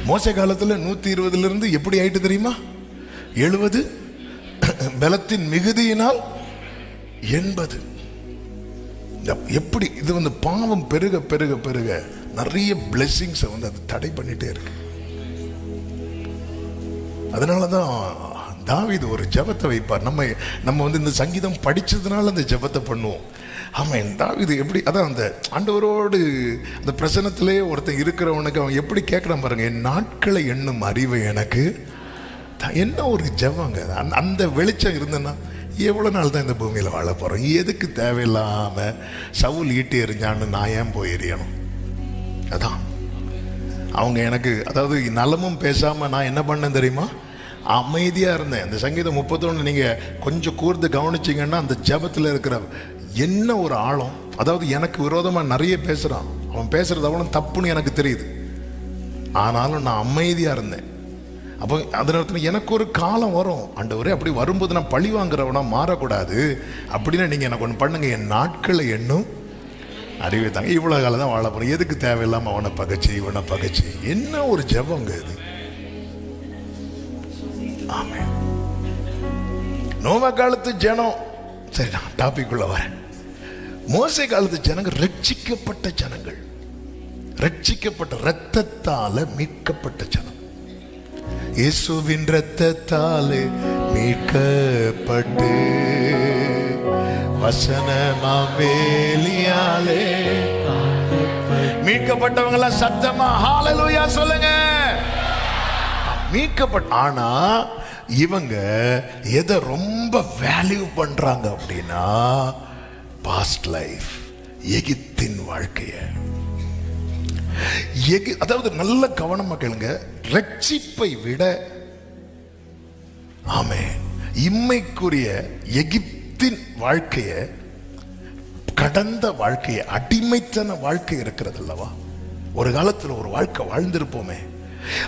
மோசே காலத்துல 120 இருந்து எப்படி ஆயிட்டு தெரியுமா? 70, பலத்தின் மிகுதியினால் 80. எப்படி இது பாவம் பெருக பெருக பெருக நிறைய பிளெஸிங்ஸ் அது தடை பண்ணிட்டே இருக்கு. அதனாலதான் தாவீது ஒரு ஜெபத்தை வைப்பார். நம்ம வந்து இந்த சங்கீதம் படிச்சதுனால அந்த ஜெபத்தை பண்ணுவோம். ஆமாம், தாவீது எப்படி, அதான் அந்த ஆண்டவரோடு அந்த பிரசனத்திலே ஒருத்தன் இருக்கிறவனுக்கு அவன் எப்படி கேட்குறான் பாருங்க, என் நாட்களை எண்ணும் அறிவை எனக்கு என்ன ஒரு ஜெபங்க. அந்த வெளிச்சம் இருந்தேன்னா எவ்வளோ நாள் தான் இந்த பூமியில் வாழ போகிறோம்? எதுக்கு தேவையில்லாமல் சவுல் ஈட்டி எறிஞ்சான்னு நான் ஏன் போய் எறியணும்? அதான் அவங்க எனக்கு, அதாவது நலமும் பேசாமல் நான் என்ன பண்ணேன் தெரியுமா? அமைதியாக இருந்தேன். அந்த சங்கீதம் 31 நீங்கள் கொஞ்சம் கூர்ந்து கவனிச்சிங்கன்னா அந்த ஜெபத்தில் இருக்கிற என்ன ஒரு ஆழம். அதாவது எனக்கு விரோதமாக நிறைய பேசுகிறான், அவன் பேசுகிறது அவ்வளோ தப்புன்னு எனக்கு தெரியுது, ஆனாலும் நான் அமைதியாக இருந்தேன். அப்போ அதனால எனக்கு ஒரு காலம் வரும், ஆண்டவரே அப்படி வரும்போது நான் பழி வாங்குறவனா மாறக்கூடாது அப்படின்னு நீங்கள் எனக்கு ஒன்று பண்ணுங்க, என் நாட்களை எண்ணும் அறிவை தாங்க. இவ்வளோ காலம் தான் வாழ போகிறேன், எதுக்கு தேவையில்லாமல் அவனை பகைச்சு இவனை பகைச்சு? என்ன ஒரு ஜெபங்க இது. ஆமென். நோவா காலத்து ஜனம், சரி நான் டாபிக் உள்ள வரேன். மோசே காலத்து ஜனங்கள் ரட்சிக்கப்பட்ட ஜனங்கள், ரட்சிக்கப்பட்ட இரத்தத்தால மீட்கப்பட்ட ஜனம். இயேசுவின் இரத்தத்தாலே மீட்கப்பட்டு வசனமாம் வேலியாலே மீட்கப்பட்டவங்க எல்லாம் சத்தமா ஹல்லேலூயா சொல்லுங்க. மீட்கப்பட்ட, ஆனா இவங்க எதை ரொம்ப வேல்யூ பண்றாங்க அப்படின்னா பாஸ்ட் லைஃப், எகிப்தின் வாழ்க்கைய. அதாவது நல்ல கவனமா கேளுங்க, ரட்சிப்பை விட ஆமென் இம்மைக்குரிய எகிப்தின் வாழ்க்கைய, கடந்த வாழ்க்கைய, அடிமைத்தன வாழ்க்கை இருக்கிறது அல்லவா, ஒரு காலத்தில் ஒரு வாழ்க்கை வாழ்ந்திருப்போமே,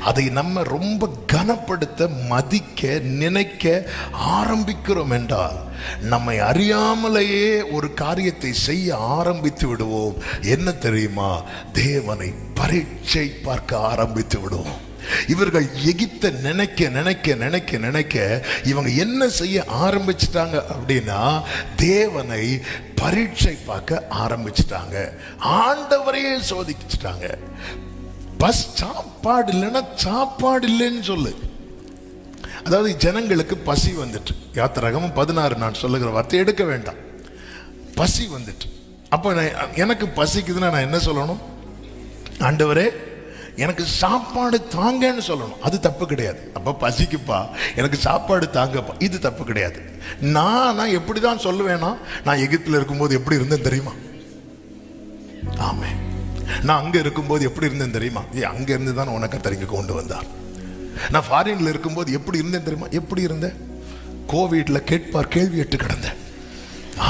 அதை நம்ம ரொம்ப கனப்படுத்த, மதிக்க, நினைக்க ஆரம்பிக்கிறோம் என்றால் நம்மை அறியாமலேயே ஒரு காரியத்தை செய்ய ஆரம்பித்து விடுவோம். என்ன தெரியுமா? தேவனை பரீட்சை பார்க்க ஆரம்பித்து விடுவோம். இவர்கள் எகிப்தை நினைக்க நினைக்க நினைக்க நினைக்க இவங்க என்ன செய்ய ஆரம்பிச்சிட்டாங்க அப்படின்னா தேவனை பரீட்சை பார்க்க ஆரம்பிச்சிட்டாங்க, ஆண்டவரையே சோதிச்சிட்டாங்க. சாப்பாடு இல்லைன்னா சாப்பாடு இல்லைன்னு சொல்லு. அதாவது ஜனங்களுக்கு பசி வந்துட்டு, யாத்திராகமம் 16 நான் சொல்லுகிற வார்த்தை எடுக்க வேண்டாம், பசி வந்துட்டு. அப்போ எனக்கு பசிக்குதுன்னா நான் என்ன சொல்லணும்? ஆண்டவரே எனக்கு சாப்பாடு தாங்கன்னு சொல்லணும். அது தப்பு கிடையாது. அப்ப பசிக்குப்பா எனக்கு சாப்பாடு தாங்கப்பா, இது தப்பு கிடையாது. நான் எப்படிதான் சொல்லுவேன்னா, நான் எகிப்தில் இருக்கும்போது எப்படி இருந்தேன் தெரியுமா? ஆமே, நான் அங்க இருக்கும்போது எப்படி இருந்தேன் தெரியுமா? அங்க இருந்து தான் உனக்கு தரிங்க கொண்டு வந்தார். நான் ஃபாரின்ல இருக்கும்போது எப்படி இருந்தேன் தெரியுமா? எப்படி இருந்தேன்? கோவிட்ல கேட்பார் கேள்வி எட்டு கிடந்தேன்.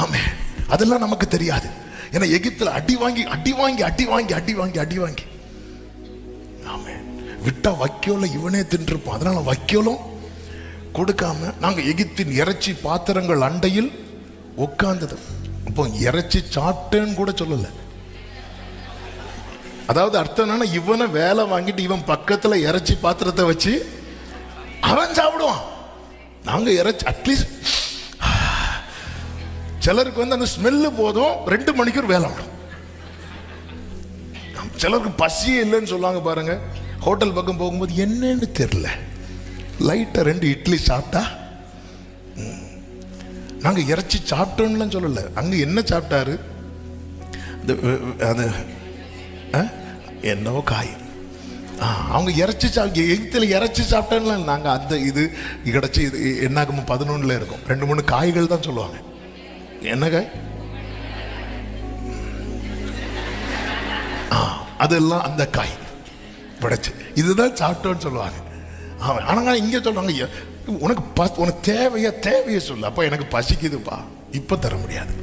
ஆமே, அதெல்லாம் நமக்கு தெரியாது. ஏன்னா எகிப்துல அடி வாங்கி அடி வாங்கி அடி வாங்கி அடி வாங்கி அடி வாங்கி ஆமே விட்டா வைக்கோல இவனே தின்றுப்பான். அதனால வைக்கோலும் கொடுக்காம நாங்க எகிப்தின் இறைச்சி பாத்திரங்கள் அண்டையில் உட்கார்ந்தது. அப்போ இறைச்சி சாப்பிட்டேன்னு கூட சொல்லல. அதாவது அர்த்தம் என்னன்னா, இவனை வேலை வாங்கிட்டு இவன் பக்கத்துல இறைச்சி பாத்திரத்தை வச்சு அவன் சாப்பிடுவான். நாங்க இறைச்சி அட்லீஸ்ட் சிலருக்கு வந்து அந்த ஸ்மெல்லு போதும், 2 மணிக்கு ஒரு வேலை விடும். சிலருக்கு பசியே இல்லைன்னு சொல்லுவாங்க பாருங்க. ஹோட்டல் பக்கம் போகும்போது என்னன்னு தெரியல, லைட்டா 2 இட்லி சாப்பிட்டா. நாங்க இறைச்சி சாப்பிட்டோம்னு சொல்லல, அங்க என்ன சாப்பிட்டாரு? அது என்னவோ காய், அவங்க இறைச்சி எகிப்தில் இறைச்சி சாப்பிட்டேன்ல. நாங்கள் அந்த இது கிடைச்சி இது என்னாகும் 11 இருக்கும், 2-3 காய்கள் தான் சொல்லுவாங்க. என்ன காய்? அதெல்லாம் அந்த காய் படைச்சு இதுதான் சாப்பிட்டோன்னு சொல்லுவாங்க. ஆனால் இங்கே சொல்லுவாங்க, உனக்கு தேவையை சொல்லு. அப்போ எனக்கு பசிக்குதுப்பா, இப்போ தர முடியாது.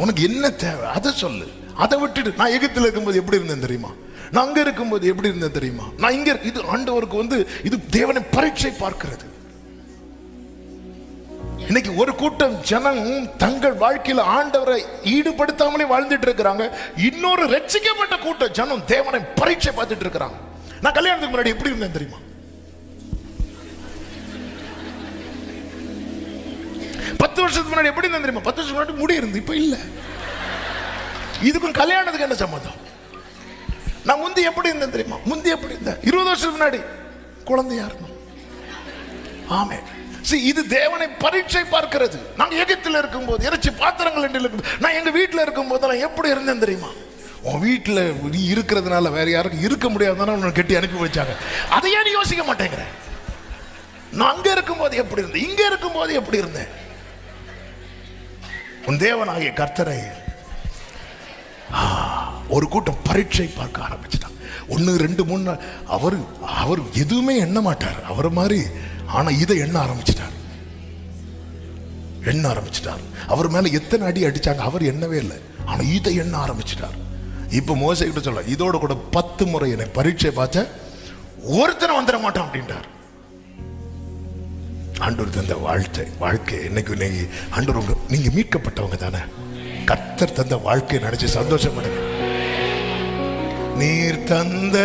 உனக்கு என்ன தேவை அதை சொல்லு. அதை விட்டுட்டு நான் எகிப்தில் இருக்கும்போது எப்படி இருந்தேன் தெரியுமா? நான் அங்க இருக்கும்போது எப்படி இருந்தேன் தெரியுமா? நான் இங்க, இது ஆண்டவருக்கு வந்து இது தேவனை பரீட்சை பார்க்கிறது. இன்னைக்கு ஒரு கூட்டம் ஜனம் தங்கள் வாழ்க்கையில ஆண்டவரை ஈடுபடுத்தாமலே வாழ்ந்துட்டு இருக்கிறாங்க. இன்னொரு ரட்சிக்கப்பட்ட கூட்டம் ஜனம் தேவனை பரீட்சை பார்த்துட்டு இருக்கிறாங்க. நான் கல்யாணத்துக்கு முன்னாடி எப்படி இருந்தேன் தெரியுமா? 10 வருஷத்துக்கு முன்னாடி எப்படி இருந்தேன் தெரியுமா? 10 வருஷத்துக்கு முன்னாடி முடி இருந்து, இப்ப இல்ல. இதுக்கும் கல்யாணத்துக்கு என்ன சம்பந்தம்? நான் முந்தி எப்படி இருந்தேன் தெரியுமா? முந்தி எப்படி இருந்தேன்? 20 வருஷத்துக்கு முன்னாடி குழந்தையா இருந்தோம். ஆமென். இது தேவனை பரீட்சை பார்க்கிறது. நாங்க எகிப்தில் இருக்கும்போது இறைச்சி பாத்திரங்கள் இருக்கும், நான் எங்க வீட்டில் இருக்கும் போதெல்லாம் எப்படி இருந்தேன் தெரியுமா? உன் வீட்டில் நீ இருக்கிறதுனால வேற யாருக்கும் இருக்க முடியாதுன்னா உன்னை கட்டி அனுப்பி வச்சாங்க. அதையே நீ யோசிக்க மாட்டேங்கிற. நான் அங்க இருக்கும்போது எப்படி இருந்தேன், இங்க இருக்கும்போது எப்படி இருந்தேன். உன் தேவனாகிய கர்த்தரை ஒரு கூட்டம் பரீட்சை பார்க்க ஆரம்பிச்சிட்டான். 1 2 3 அவர் எதுவுமே எண்ண மாட்டார் அவர் மாதிரி. ஆனா இதை எண்ண ஆரம்பிச்சிட்டார். அவர் மேல எத்தனை அடி அடிச்சாங்க அவர் எண்ணவே இல்லை. ஆனா இதை எண்ண ஆரம்பிச்சிட்டார். இப்ப மோசே கிட்ட சொல்ல, இதோட கூட 10 முறை என்னை பரீட்சை பார்த்த ஒருத்தனை வந்துட மாட்டான் அப்படின்ட்டார். ஆண்டவர் தந்த வாழ்க்கை இன்னைக்கு ஆண்டவர் நீங்க மீட்கப்பட்டவங்க தானே. கர்த்தர் தந்த வாழ்க்கையை நினைச்சு சந்தோஷப்படுங்க. நீர் தந்த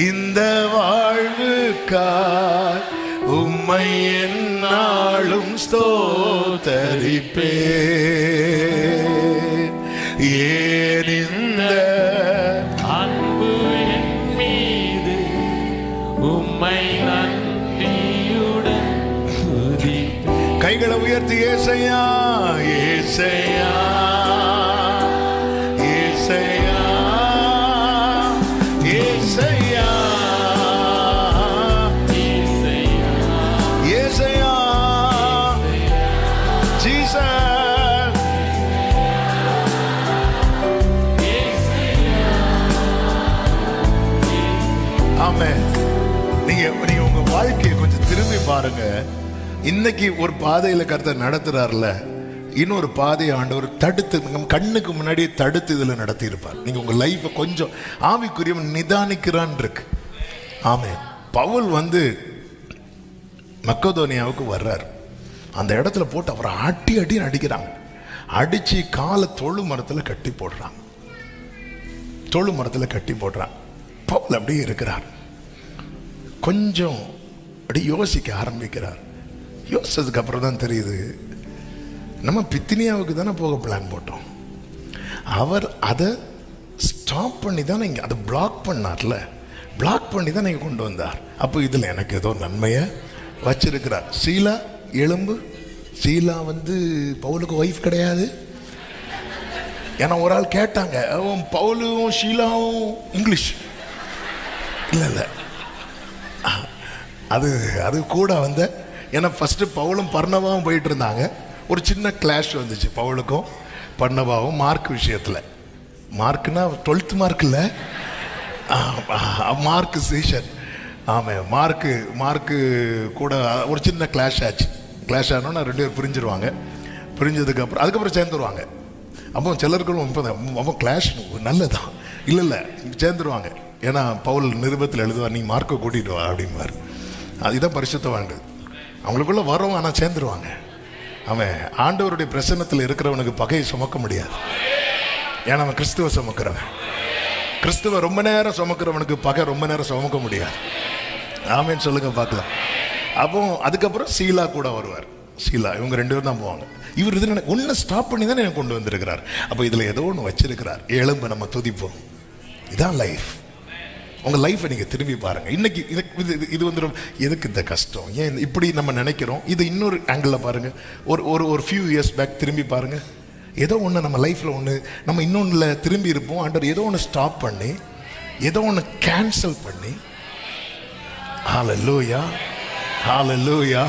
இந்த வாழ்வுக்காய் உம்மை என்னாலும் ஸ்தோத்தரிப்பேன். ஏன் இந்த அன்பு என் மீது உம்மை நன்றியுடன் துதிப்பேன். கைகளை உயர்த்தி ஏசையா ஏசையா ஏசையா ஏசையா ஏசையா ஜீசஸ். ஆமென். நீங்க உங்க வாழ்க்கையை கொஞ்சம் திரும்பி பாருங்க. இன்னைக்கு ஒரு பாதையில கர்த்தர் நடத்துறாருல, இன்னொரு பாதையை ஆண்டவர் தடுத்து கண்ணுக்கு முன்னாடியே தடுத்து இதுல நடத்தி இருப்பார். நீங்க உங்க லைஃபை கொஞ்சம் ஆவிக்குரியவன் நிதானிக்கிறான் இருக்கு. ஆமென். பவுல் மக்கெதோனியாவுக்கு வர்றார். அந்த இடத்துல போட்டு அவரை அடி அடிக்கிறாங்க. அடிச்சு காலை தொழு மரத்தில் கட்டி போடுறாங்க. பவுல் அப்படியே இருக்கிறார். கொஞ்சம் அப்படி யோசிக்க ஆரம்பிக்கிறார். யோசிச்சதுக்கு அப்புறம் தான் தெரியுது, நம்ம பித்தினியாவுக்கு தானே போக பிளான் போட்டோம். அவர் அதை ஸ்டாப் பண்ணி தானே இங்கே அதை பிளாக் பண்ணார்ல, பிளாக் பண்ணி தான் நீங்கள் கொண்டு வந்தார். அப்போ இதில் எனக்கு ஏதோ நன்மையை வச்சிருக்கிறார். சீலா எலும்பு. சீலா பவுலுக்கு ஒய்ஃப் கிடையாது. ஏன்னா ஒரு ஆள் கேட்டாங்க, பவுலும் ஷீலாவும் இங்கிலீஷ் இல்லை. அது கூட ஏன்னா ஃபஸ்ட்டு பவுலும் பர்னபாவும் போயிட்டு இருந்தாங்க. ஒரு சின்ன கிளாஷ் வந்துச்சு பவுலுக்கும் பர்னபாவும் மார்க் விஷயத்தில். மார்க்னா 12th மார்க் இல்லை, மார்க் சீஷன். ஆமாம், மார்க்கு கூட ஒரு சின்ன கிளாஷ் ஆச்சு. கிளாஷ் ஆனோன்னா 2 பேர் பிரிஞ்சிருவாங்க. பிரிஞ்சதுக்கப்புறம் அதுக்கப்புறம் சேர்ந்துருவாங்க. அப்போ சிலர்களும் அப்போ கிளாஷ் நல்லதான் இல்லை சேர்ந்துருவாங்க. ஏன்னா பவுல் நிருபத்தில் எழுதுவா, நீ மார்க்கை கூட்டிகிட்டு வா அப்படின்வார். அதுதான் பரிசுத்தவான்கள். அவங்களுக்குள்ள வரும், ஆனால் சேர்ந்துருவாங்க. அவன் ஆண்டவருடைய பிரசன்னத்தில் இருக்கிறவனுக்கு பகையை சுமக்க முடியாது. ஏன்னா அவன் கிறிஸ்துவ சுமக்கிறவன். கிறிஸ்துவ ரொம்ப நேரம் சுமக்கிறவனுக்கு பகை ரொம்ப நேரம் சுமக்க முடியாது. ஆமேன்னு சொல்லுங்க பார்க்கலாம். அப்போ அதுக்கப்புறம் சீலா கூட வருவார். சீலா இவங்க 2 பேரும் தான் போவாங்க. இவர் இது ஒன்று ஸ்டாப் பண்ணி தான் எனக்கு கொண்டு வந்திருக்கிறார். அப்போ இதில் ஏதோ ஒன்று வச்சிருக்கிறார். எழும்பு நம்ம துதிப்போம். இதான் லைஃப். உங்கள் லைஃப்பை நீங்கள் திரும்பி பாருங்கள். இன்னைக்கு இது எதுக்கு இந்த கஷ்டம், ஏன் இப்படி நம்ம நினைக்கிறோம்? இது இன்னொரு ஆங்கிளில் பாருங்கள். ஒரு ஃபியூ இயர்ஸ் பேக் திரும்பி பாருங்கள். ஏதோ ஒன்று நம்ம லைஃப்பில் ஒன்று நம்ம இன்னொன்றில் திரும்பி இருப்போம். ஆண்டவர் ஏதோ ஒன்று ஸ்டாப் பண்ணி ஏதோ ஒன்று கேன்சல் பண்ணி. ஹல்லேலூயா, ஹல்லேலூயா,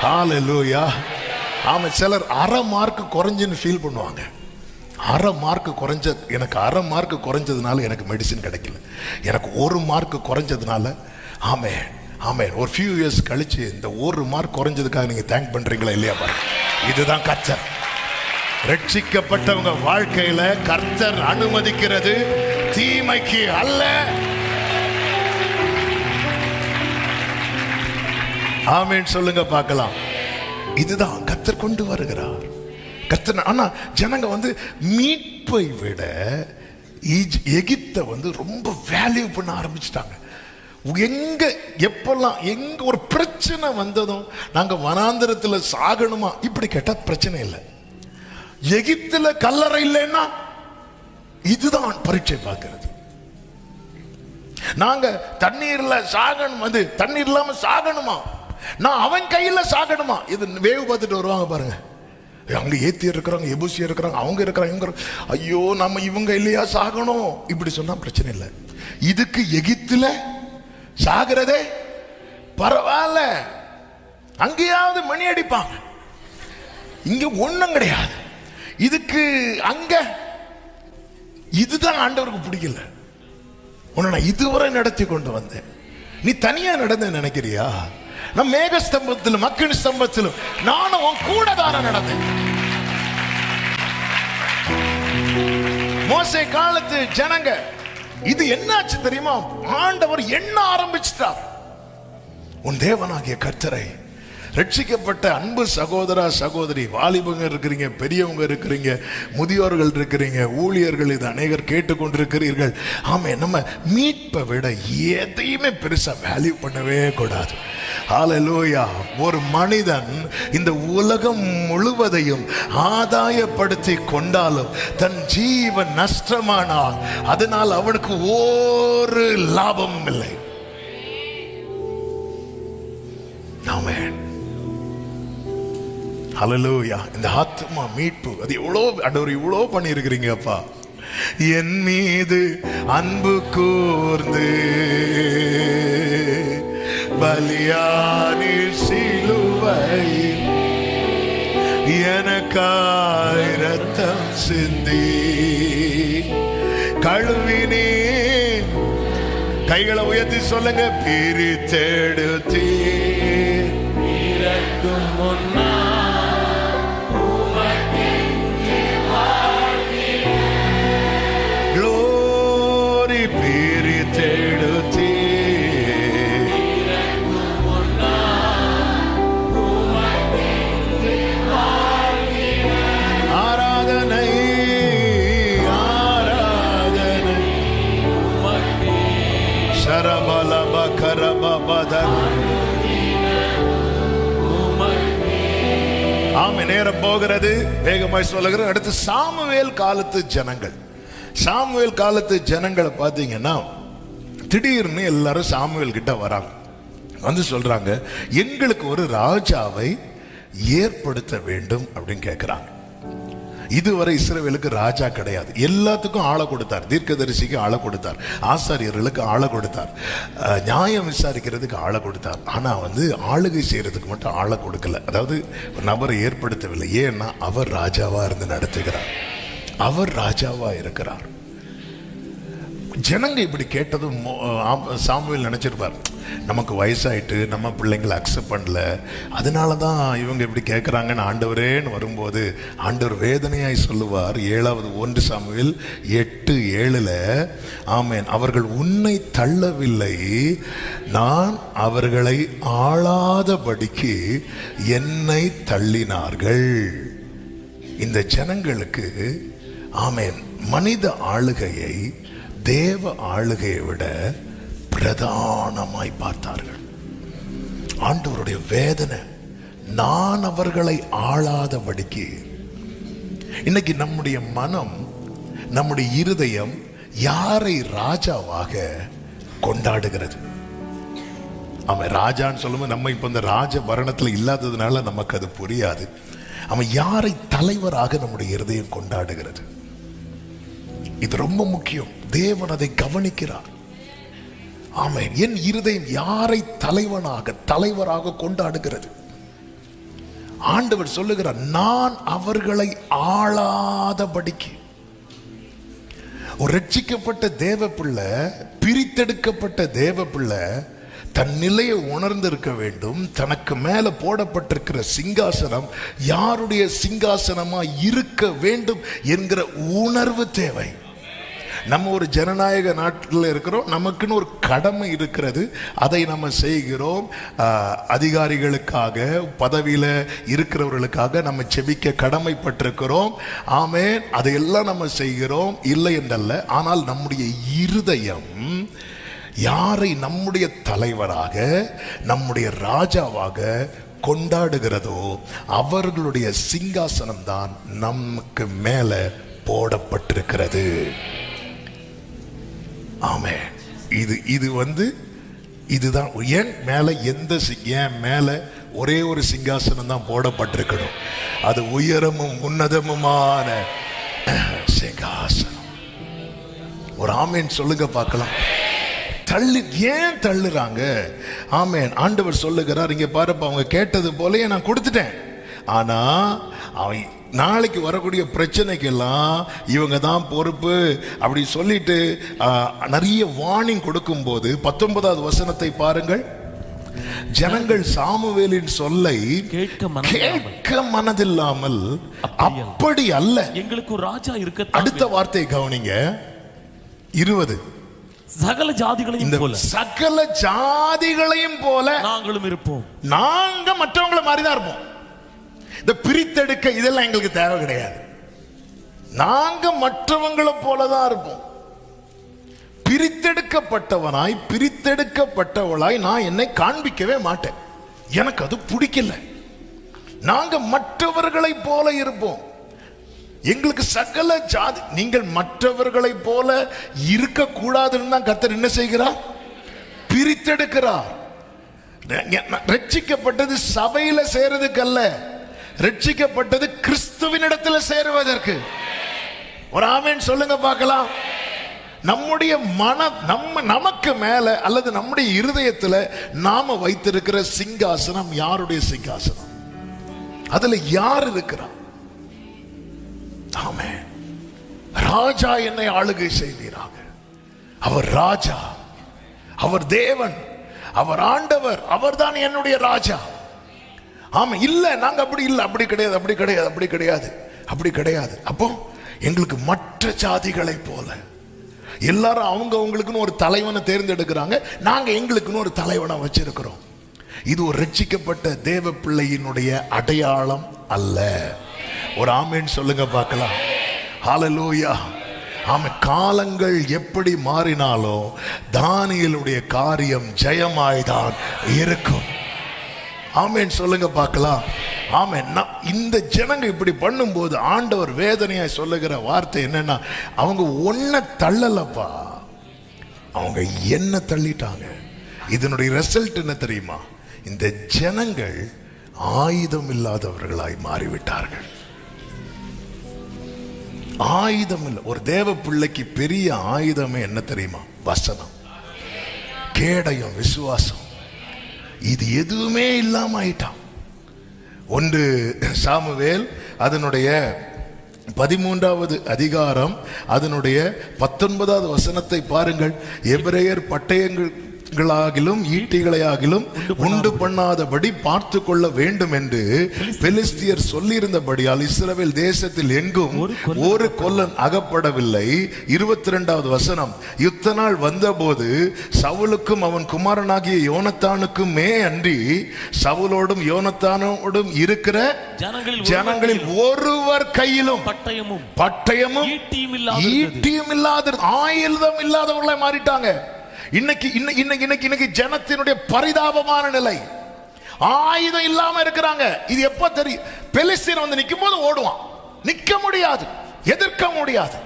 ஹல்லேலூயா. ஆமாம், சிலர் அரை மார்க்கு குறைஞ்சுன்னு ஃபீல் பண்ணுவாங்க. எனக்கு அரை மார்க்கு குறைஞ்சதுனால எனக்கு மெடிசின் கிடைக்கல, எனக்கு 1 மார்க்கு குறைஞ்சதுனால. ஆமென். ஒரு ஃபியூ இயர்ஸ் கழிச்சு இந்த 1 மார்க் குறைஞ்சதுக்காக நீங்க தேங்க் பண்றீங்களா இல்லையா பாருங்க. இதுதான் கர்த்தர். ரட்சிக்கப்பட்டவங்க வாழ்க்கையில கர்த்தர் அனுமதிக்கிறது தீமைக்கு அல்ல. ஆமென் சொல்லுங்க பார்க்கலாம். இதுதான் கர்த்தர் கொண்டு வருகிறார். கர்த்தர். ஆனா ஜனங்க மீட்பை விட எகிப்தை ரொம்ப வேல்யூ பண்ண ஆரம்பிச்சிட்டாங்க. எங்க ஒரு பிரச்சனை வந்ததும் நாங்க வனாந்தரத்தில் சாகணுமா இப்படி கேட்டா பிரச்சனை இல்லை. எகிப்துல கல்லறை இல்லைன்னா இதுதான் பரீட்சை பார்க்கிறது. நாங்க தண்ணீர்ல சாகணும், தண்ணீர் இல்லாம சாகணுமா, நான் அவன் கையில சாகணுமா? இது வேவு பார்த்துட்டு வருவாங்க பாருங்க, அங்க ஏத்தி இருக்கிறாங்க, எபூசியா இருக்கிறாங்க, அவங்க இருக்கிறாங்க, இவங்க, ஐயோ நம்ம இவங்க இல்லையா சாகணும். இப்படி சொன்னா பிரச்சனை இல்லை. இதுக்கு எகிப்துல சாகிறதே பரவாயில்ல, அங்கேயாவது மணி அடிப்பாங்க, இங்க ஒண்ணும் கிடையாது. இதுக்கு அங்க இதுதான் ஆண்டவருக்கு பிடிக்கல. உன்னை நான் இதுவரை நடத்தி கொண்டு வந்தேன், நீ தனியா நடந்த நினைக்கிறியா? நான் மேக ஸ்தம்பத்திலும் மக்கள் ஸ்தம்பத்திலும் நானும் உன் கூட தானே நடந்தேன். மோசே காலத்து ஜனங்க இது என்னாச்சு தெரியுமா? ஆண்டவர் என்ன ஆரம்பிச்சிட்டார். உன் தேவனாகிய கர்த்தரை, ரட்சிக்கப்பட்ட அன்பு சகோதரா சகோதரி, வாலிபங்க இருக்கிறீங்க, பெரியவங்க இருக்கிறீங்க, முதியோர்கள் இருக்கிறீங்க, ஊழியர்கள், இது அநேகர் கேட்டுக்கொண்டிருக்கிறீர்கள். ஆமே, நம்ம மீட்பை விட எதையுமே பெருசா வேல்யூ பண்ணவே கூடாது. ஹல்லேலூயா. ஒரு மனிதன் இந்த உலகம் முழுவதையும் ஆதாயப்படுத்தி கொண்டாலும் தன் ஜீவன் நஷ்டமானால் அதனால் அவனுக்கு ஒரு லாபமும் இல்லை. ஆமென். ஹல்லேலூயா. இந்த ஆத்மா மீட்பு அது எவ்வளோ ஆண்டவர் இவ்வளோ பண்ணியிருக்கிறீங்கப்பா. என் மீது அன்பு கூர்ந்து பலியானி சிலுவையில் எனக்காய் இரத்தம் சிந்தி கழுவினே. கைகளை உயர்த்தி சொல்லுங்க, பிரித்தெடுத்தீ glory, பிரித்தெடுத்தீ ஆராதனை ஆராதனை சரபலப கரபபதன. ஆமே, நேரம் போகிறது, வேகமாய் சொல்லுகிறேன். அடுத்து சாமுவேல் காலத்து ஜனங்கள். சாமுவேல் காலத்து ஜனங்களை பார்த்தீங்கன்னா திடீர்னு எல்லாரும் சாமுவேல் கிட்ட வராங்க, வந்து சொல்றாங்க, எங்களுக்கு ஒரு ராஜாவை ஏற்படுத்த வேண்டும் அப்படின்னு கேட்கிறாங்க. இதுவரை இஸ்ரவேலுக்கு ராஜா கிடையாது. எல்லாத்துக்கும் ஆளை கொடுத்தார், தீர்க்கதரிசிக்கு ஆளை கொடுத்தார், ஆசாரியர்களுக்கு ஆளை கொடுத்தார், நியாயம் விசாரிக்கிறதுக்கு ஆளை கொடுத்தார். ஆனா ஆளுகை செய்யறதுக்கு மட்டும் ஆளை கொடுக்கல. அதாவது நபரை ஏற்படுத்தவில்லை. ஏன்னா அவர் ராஜாவா இருந்து நடத்துகிறார், அவர் ராஜாவா இருக்கிறார். ஜனங்க இப்படி கேட்டதும் சாமுவேல் நினைச்சிருப்பார், நமக்கு வயசாயிட்டு நம்ம பிள்ளைங்களை அக்செப்ட் பண்ணல, அதனால தான் இவங்க இப்படி கேட்குறாங்கன்னு ஆண்டவரேன்னு வரும்போது ஆண்டவர் வேதனையாய் சொல்லுவார். 1 சாமுவேல் 8:7, ஆமென், அவர்கள் உன்னை தள்ளவில்லை, நான் அவர்களை ஆளாதபடிக்கு என்னை தள்ளினார்கள். இந்த ஜனங்களுக்கு ஆமென் மனித ஆளுகையை தேவ ஆளுகையை விட பிரதானமாய் பார்த்தார்கள். ஆண்டவருடைய வேதனை, நான் அவர்களை ஆளாதபடிக்கு. இன்னைக்கு நம்முடைய மனம், நம்முடைய இருதயம் யாரை ராஜாவாக கொண்டாடுகிறது? அவன் ராஜான்னு சொல்லும்போது நம்ம இப்ப இந்த ராஜ வர்ணத்தில் இல்லாததுனால நமக்கு அது புரியாது. அவன் யாரை தலைவராக நம்முடைய இருதயம் கொண்டாடுகிறது? இது ரொம்ப முக்கியம். தேவன் அதை கவனிக்கிறார். ஆமென். என் இருதயம் யாரை தலைவராக கொண்டாடுகிறது? ஆண்டவர் சொல்லுகிறார், நான் அவர்களை ஆளாதபடிக்கு. ஒரு ரட்சிக்கப்பட்ட தேவ பிள்ளை, பிரித்தெடுக்கப்பட்ட தேவ பிள்ளை தன் நிலையை உணர்ந்திருக்க வேண்டும். தனக்கு மேல போடப்பட்டிருக்கிற சிங்காசனம் யாருடைய சிங்காசனமா இருக்க வேண்டும் என்கிற உணர்வு தேவை. நம்ம ஒரு ஜனநாயக நாட்டில் இருக்கிறோம், நமக்குன்னு ஒரு கடமை இருக்கிறது, அதை நம்ம செய்கிறோம். அதிகாரிகளுக்காக, பதவியில் இருக்கிறவர்களுக்காக நம்ம செபிக்க கடமைப்பட்டிருக்கிறோம். ஆமென். அதையெல்லாம் நம்ம செய்கிறோம், இல்லை என்றல்ல. ஆனால் நம்முடைய இருதயம் யாரை நம்முடைய தலைவராக, நம்முடைய ராஜாவாக கொண்டாடுகிறதோ அவர்களுடைய சிங்காசனம் தான் நமக்கு மேல போடப்பட்டிருக்கிறது. ஆமென். இது இதுதான் என் மேல என் மேல ஒரே ஒரு சிங்காசனம் தான் போடப்பட்டிருக்கணும். அது உயரமும் உன்னதமுமான சிங்காசனம். ஒரு ஆமேன் சொல்லுங்க பார்க்கலாம். ஏன் தள்ளுறாங்க? ஆமேன். ஆண்டவர் சொல்லுகிறார், இங்க பாருப்பா, அவங்க கேட்டது போலயே நான் கொடுத்துட்டேன். ஆனா அவன் நாளைக்கு வரக்கூடிய பிரச்சனைக்கெல்லாம் இவங்க தான் பொறுப்பு அப்படி சொல்லிட்டு நிறைய வார்னிங் கொடுக்கும் போது 19வது வசனத்தை பாருங்கள். ஜனங்கள் சாமுவேலின் சொல்லை கேட்க மனதில்லாமல், அப்படி அல்ல, எங்களுக்கு ஒரு ராஜா இருக்க. அடுத்த வார்த்தை கவனிங்க, 20. சகல ஜாதிகளையும் போல, சகல ஜாதிகளையும் போல நாங்களும் இருப்போம். நாங்க மற்றவங்களை மாதிரி தான் இருப்போம். இந்த பிரித்தெடுக்க இதெல்லாம் எங்களுக்கு தேவை கிடையாது. நாங்க மற்றவங்களை போலதான் இருப்போம். பிரித்தெடுக்கப்பட்டவனாய் பிரித்தெடுக்கப்பட்டவளாய் நான் என்னை காண்பிக்கவே மாட்டேன். எனக்கு அது பிடிக்கல. நாங்க மற்றவர்களை போல இருப்போம். எங்களுக்கு சகல ஜாதி, நீங்கள் மற்றவர்களை போல இருக்க கூடாதுன்னு தான் கர்த்தர் என்ன செய்கிறார்? பிரித்தெடுக்கிறார். ரட்சிக்கப்பட்டது சபையில சேருவதற்கு அல்ல, ரட்சிக்கப்பட்டது கிறிஸ்துவின் இடத்துல சேருவதற்கு. ஒரு ஆமென் சொல்லுங்க பார்க்கலாம். நம்முடைய நமக்கு மேல அல்லது நம்முடைய இருதயத்துல நாம வைத்திருக்கிற சிங்காசனம் யாருடைய சிங்காசனம்? அதுல யார் இருக்கிறார்? ஆமென். ராஜா என்னை ஆளுகை செய்வீராக. அவர் ராஜா, அவர் தேவன், அவர் ஆண்டவர், அவர் தான் என்னுடைய ராஜா. ஆமா, இல்ல நாங்க அப்படி இல்ல, அப்படி கிடையாது, அப்படி கிடையாது, அப்படி கிடையாது, அப்படி கிடையாது. அப்போ எங்களுக்கு மற்ற ஜாதிகளை போல எல்லாரும் அவங்க அவங்களுக்குன்னு ஒரு தலைவனை தேர்ந்தெடுக்கிறாங்க, நாங்க எங்களுக்குன்னு ஒரு தலைவனை வச்சிருக்கிறோம். இது ஒரு ரட்சிக்கப்பட்ட தேவ பிள்ளையினுடைய அடையாளம் அல்ல. ஒரு ஆமென் சொல்லுங்க பார்க்கலாம். ஹல்லேலூயா. ஆமென். காலங்கள் எப்படி மாறினாலும் தானியேலுடைய காரியம் ஜெயமாய்தான் இருக்கும். ஆமென் சொல்லுங்க பார்க்கலாம். ஆமென். இந்த ஜனங்க இப்படி பண்ணும்போது ஆண்டவர் வேதனையாய் சொல்லுகிற வார்த்தை என்னன்னா, அவங்க ஒன்ன தள்ளலப்பா, அவங்க என்ன தள்ளிட்டாங்க. இதனுடைய ரிசல்ட் என்ன தெரியுமா? இந்த ஜனங்கள் ஆயுதம் இல்லாதவர்களாய் மாறிவிட்டார்கள். ஆயுதம் இல்லை. ஒரு தேவ பிள்ளைக்கு பெரிய ஆயுதமே என்ன தெரியுமா? வசனம், கேடயம், விசுவாசம். இது எதுவுமே இல்லாம ஆயிட்டான். 1 சாமுவேல் அதனுடைய 13வது அதிகாரம் அதனுடைய 19வது வசனத்தை பாருங்கள். எபிரேயர் பட்டயங்களாகிலும் ஈட்டிகளையாகிலும் உண்டு பண்ணாதபடி பார்த்து கொள்ள வேண்டும் என்று பெலிஸ்தியர் சொல்லியிருந்தபடியால் இஸ்ரவேல் தேசத்தில் எங்கும் ஒரு கொல்லன் அகப்படவில்லை. 22வது வசனம், யுத்த நாள் வந்தபோது சவுலுக்கும் அவன் குமாரனாகிய யோனத்தானுக்குமே அன்றி சவுலோடும் யோனத்தானோடும் இருக்கிற ஜனங்களில் ஒருவர் கையிலும் பட்டயமும் ஈட்டியும் இல்லாத ஆயுதம் இல்லாதவர்களை மாறிட்டாங்க. இன்னைக்கு ஜனத்தினுடைய பரிதாபமான நிலை. ஆயுதம் இல்லாம இருக்கிறாங்க. இது எப்ப தெரியும்? பெலிஸ்தீன் வந்து நிக்கும் போது ஓடுவான், நிக்க முடியாது, எதிர்க்க முடியாது.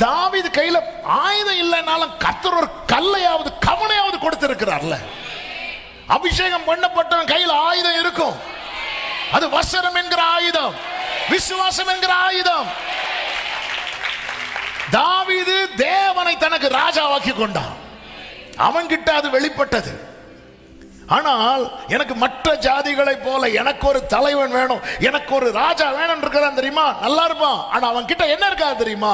தாவீது கையில ஆயுதம் இல்லைனாலும் கர்த்தர் ஒரு கல்லையாவது கவனையாவது கொடுத்திருக்கிறார்ல. அபிஷேகம் பண்ணப்பட்டவன் கையில் ஆயுதம் இருக்கும். அது வசனம் என்கிற ஆயுதம், விசுவாசம் என்கிற ஆயுதம். தாவீது தேவனை தனக்கு ராஜாவாக்கி கொண்டான். அவன்கிட்ட அது வெளிப்பட்டது. ஆனால் எனக்கு மற்ற ஜாதிகளை போல எனக்கு ஒரு தலைவன் வேணும், எனக்கு ஒரு ராஜா வேணும் இருக்கிறான் தெரியுமா? நல்லா இருப்பான். ஆனா அவன் கிட்ட என்ன இருக்காது தெரியுமா?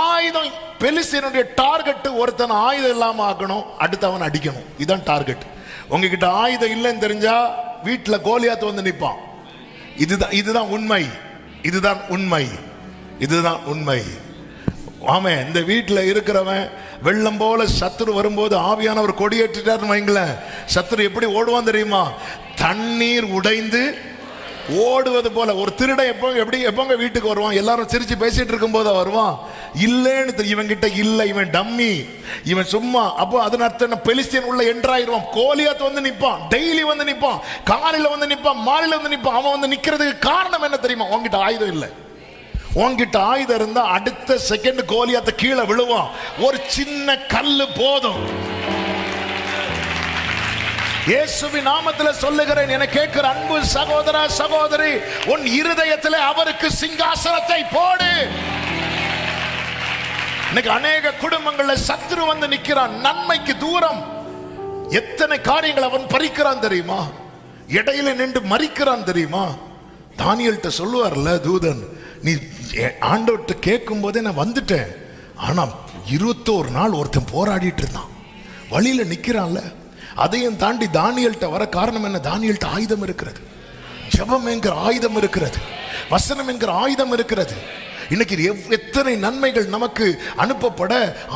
ஆயுதம். பெலிஸ்தீனுடைய டார்கெட் ஒருத்தன் ஆயுதம் இல்லாம ஆக்கணும், அடுத்து அவன் அடிக்கணும். இதுதான் டார்கெட். உங்ககிட்ட ஆயுதம் இல்லைன்னு தெரிஞ்சா வீட்டுல கோலியாத்து வந்து நிற்பான். இதுதான் உண்மை, இதுதான் உண்மை, இதுதான் உண்மை. ஆமே. இந்த வீட்டில் இருக்கிறவன் வெள்ளம் போல சத்துரு வரும்போது ஆவியானவர் கொடியேற்றிட்டாருன்னு வைங்களேன், சத்துரு எப்படி ஓடுவான் தெரியுமா? தண்ணீர் உடைந்து ஓடுவது போல. ஒரு திருடன் எப்போங்க வீட்டுக்கு வருவான்? எல்லாரும் சிரிச்சு பேசிட்டு இருக்கும் போது வருவான். இல்லைன்னு இவன் கிட்ட இல்ல, இவன் டம்மி, இவன் சும்மா. அப்போ அதன் அர்த்தம் பெலிஸ்தீன் உள்ள என்ட்ராயிருவான். கோலியாத் வந்து நிற்பான், டெய்லி வந்து நிற்பான், காலையில வந்து நிற்பான், மாலையில வந்து நிற்பான். அவன் வந்து நிக்கிறதுக்கு காரணம் என்ன தெரியுமா? உங்ககிட்ட ஆயுதம் இல்லை. உன்கிட்ட ஆயுதம் இருந்தா அடுத்த செகண்ட் கோலியாத்த கீழே விழுவான். ஒரு சின்ன கல்லு போதும். இயேசுவின் நாமத்தில் சொல்லுகிறேன், என கேட்கிற அன்பு சகோதர சகோதரி, உன் இருதயத்தில் அவருக்கு சிங்காசனத்தை போடு. இன்னைக்கு அநேக குடும்பங்கள்ல சத்துரு வந்து நிக்கிறான், நன்மைக்கு தூரம். எத்தனை காரியங்கள் அவன் பறிக்கிறான் தெரியுமா? இடையில நின்று மறிக்கிறான் தெரியுமா? தானியேல்ட்ட சொல்லுவார்ல தூதன், நீ ஆண்டவர்கிட்ட கேட்கும் போதே நான் வந்துட்டேன். ஆனா 21 நாள் ஒருத்தன் போராடிட்டு இருந்தான், வழியில நிக்கிறான்ல. அதையும் தாண்டி தானியேல்ட்ட வர காரணம் என்ன? தானியேல்ட்ட ஆயுதம் இருக்கிறது, ஜெபம் என்கிற ஆயுதம் இருக்கிறது, வசனம் என்கிற ஆயுதம் இருக்கிறது. இன்னைக்கு எத்தனை நன்மைகள் நமக்கு அனுப்பப்பட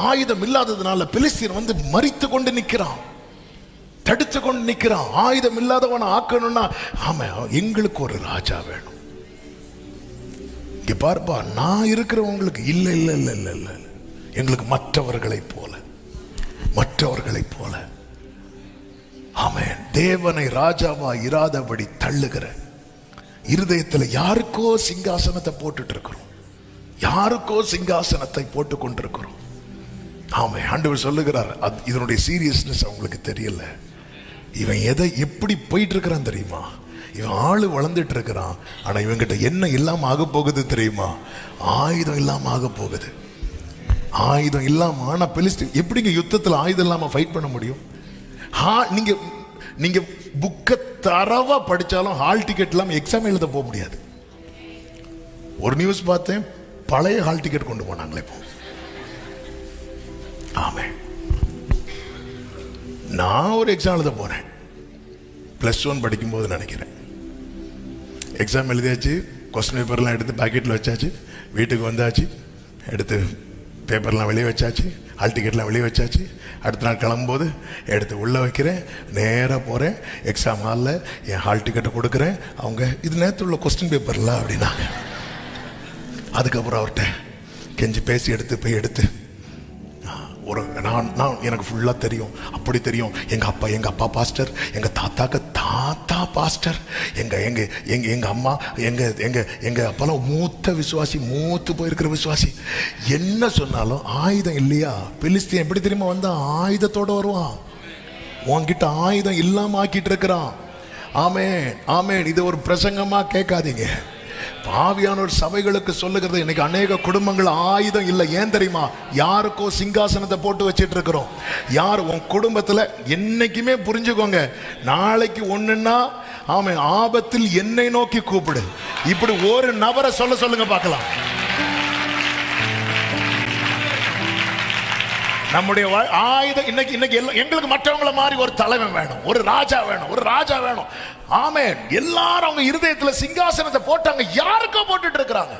ஆயுதம் இல்லாததுனால பெலிஸ்தீன் வந்து மறித்து கொண்டு நிற்கிறான், தடுத்து கொண்டு நிற்கிறான். ஆயுதம் இல்லாதவனை ஆக்கணும்னா ஆமா, எங்களுக்கு ஒரு ராஜா வேணும். இங்க பார்ப்பா, நான் இருக்கிறவங்களுக்கு இல்ல இல்ல இல்ல இல்ல இல்ல, எங்களுக்கு மற்றவர்களைப் போல. ஆமென். தேவனை ராஜாவா இராதபடி தள்ளுகிற இருதயத்தில் யாருக்கோ சிங்காசனத்தை போட்டுட்டு இருக்கிறோம், யாருக்கோ சிங்காசனத்தை போட்டு கொண்டிருக்கிறோம். ஆமென். ஆண்டவர் சொல்லுகிறார், இதனுடைய சீரியஸ்னஸ் அவங்களுக்கு தெரியல. இவன் எதை எப்படி போயிட்டு இருக்கிறான் தெரியுமா? இவன் ஆளு வளர்ந்துட்டு இருக்கிறான், ஆனா இவங்கிட்ட என்ன இல்லாம ஆக போகுது தெரியுமா? ஆயுதம் இல்லாம ஆக போகுது. ஆயுதம் இல்லாம. ஆனா பெலிஸ்தீன் எப்படிங்க யுத்தத்தில் ஆயுதம் இல்லாம ஃபைட் பண்ண முடியும்? நீங்க புக்க தரவா படிச்சாலும் ஹால் டிக்கெட் இல்லாம எக்ஸாம் எழுத போக முடியாது. ஒரு நியூஸ் பார்த்தேன், பழைய ஹால் டிக்கெட் கொண்டு போனாங்களே இப்போ. ஆமே, நான் ஒரு எக்ஸாம் எழுத போனேன், +1 படிக்கும்போது நினைக்கிறேன். எக்ஸாம் எழுதியாச்சு, கொஸ்டின் பேப்பர்லாம் எடுத்து பாக்கெட்டில் வச்சாச்சு, வீட்டுக்கு வந்தாச்சு, எடுத்து பேப்பர்லாம் வெளியே வச்சாச்சு, ஹால் டிக்கெட்லாம் வெளியே வச்சாச்சு. அடுத்த நாள் கிளம்பும்போது எடுத்து உள்ளே வைக்கிறேன், நேராக போகிறேன் எக்ஸாம் ஹாலில், என் ஹால் டிக்கெட்டை கொடுக்குறேன். அவங்க இது நேற்று உள்ள கொஸ்டின் பேப்பர்ல அப்படின்னாங்க. அதுக்கப்புறம் அவர்கிட்ட கெஞ்சி பேசி எடுத்து ஒரு நான் எனக்கு ஃபுல்லாக தெரியும், அப்படி தெரியும். எங்கள் அப்பா பாஸ்டர், எங்கள் தாத்தா பாஸ்டர், எங்கள் அம்மா, எங்கள் அப்பெல்லாம் மூத்த விசுவாசி, மூத்து போயிருக்கிற விசுவாசி. என்ன சொன்னாலும் ஆயுதம் இல்லையா? பெலிஸ்தீன் எப்படி தெரியுமா வந்தா? ஆயுதத்தோடு வருவான். உன்கிட்ட ஆயுதம் இல்லாமல் ஆக்கிட்டு இருக்கிறான். ஆமென், ஆமென். இது ஒரு பிரசங்கமாக கேட்காதீங்க. ஆவியானவர் சபைகளுக்கு சொல்லுகிறது, இன்னைக்கு அநேக குடும்பங்கள் ஆயுதம் இல்லை. ஏன் தெரியுமா? யாருக்கோ சிங்காசனத்தை போட்டு வச்சிட்டு இருக்கிறோம். யார் உன் குடும்பத்தில் என்னைக்குமே புரிஞ்சுக்கோங்க, நாளைக்கு ஒண்ணுன்னா ஆமென், ஆபத்தில் என்னை நோக்கி கூப்பிடு. இப்படி ஒரு நபரை சொல்லுங்க பார்க்கலாம். நம்முடைய ஆயுதம் இன்னைக்கு எங்களுக்கு மற்றவங்களை மாதிரி ஒரு தலைவன் வேணும், ஒரு ராஜா வேணும். ஆமென். எல்லாரும் அவங்க இருதயத்துல சிங்காசனத்தை போட்டாங்க, யாருக்கோ போட்டுட்டு இருக்கிறாங்க.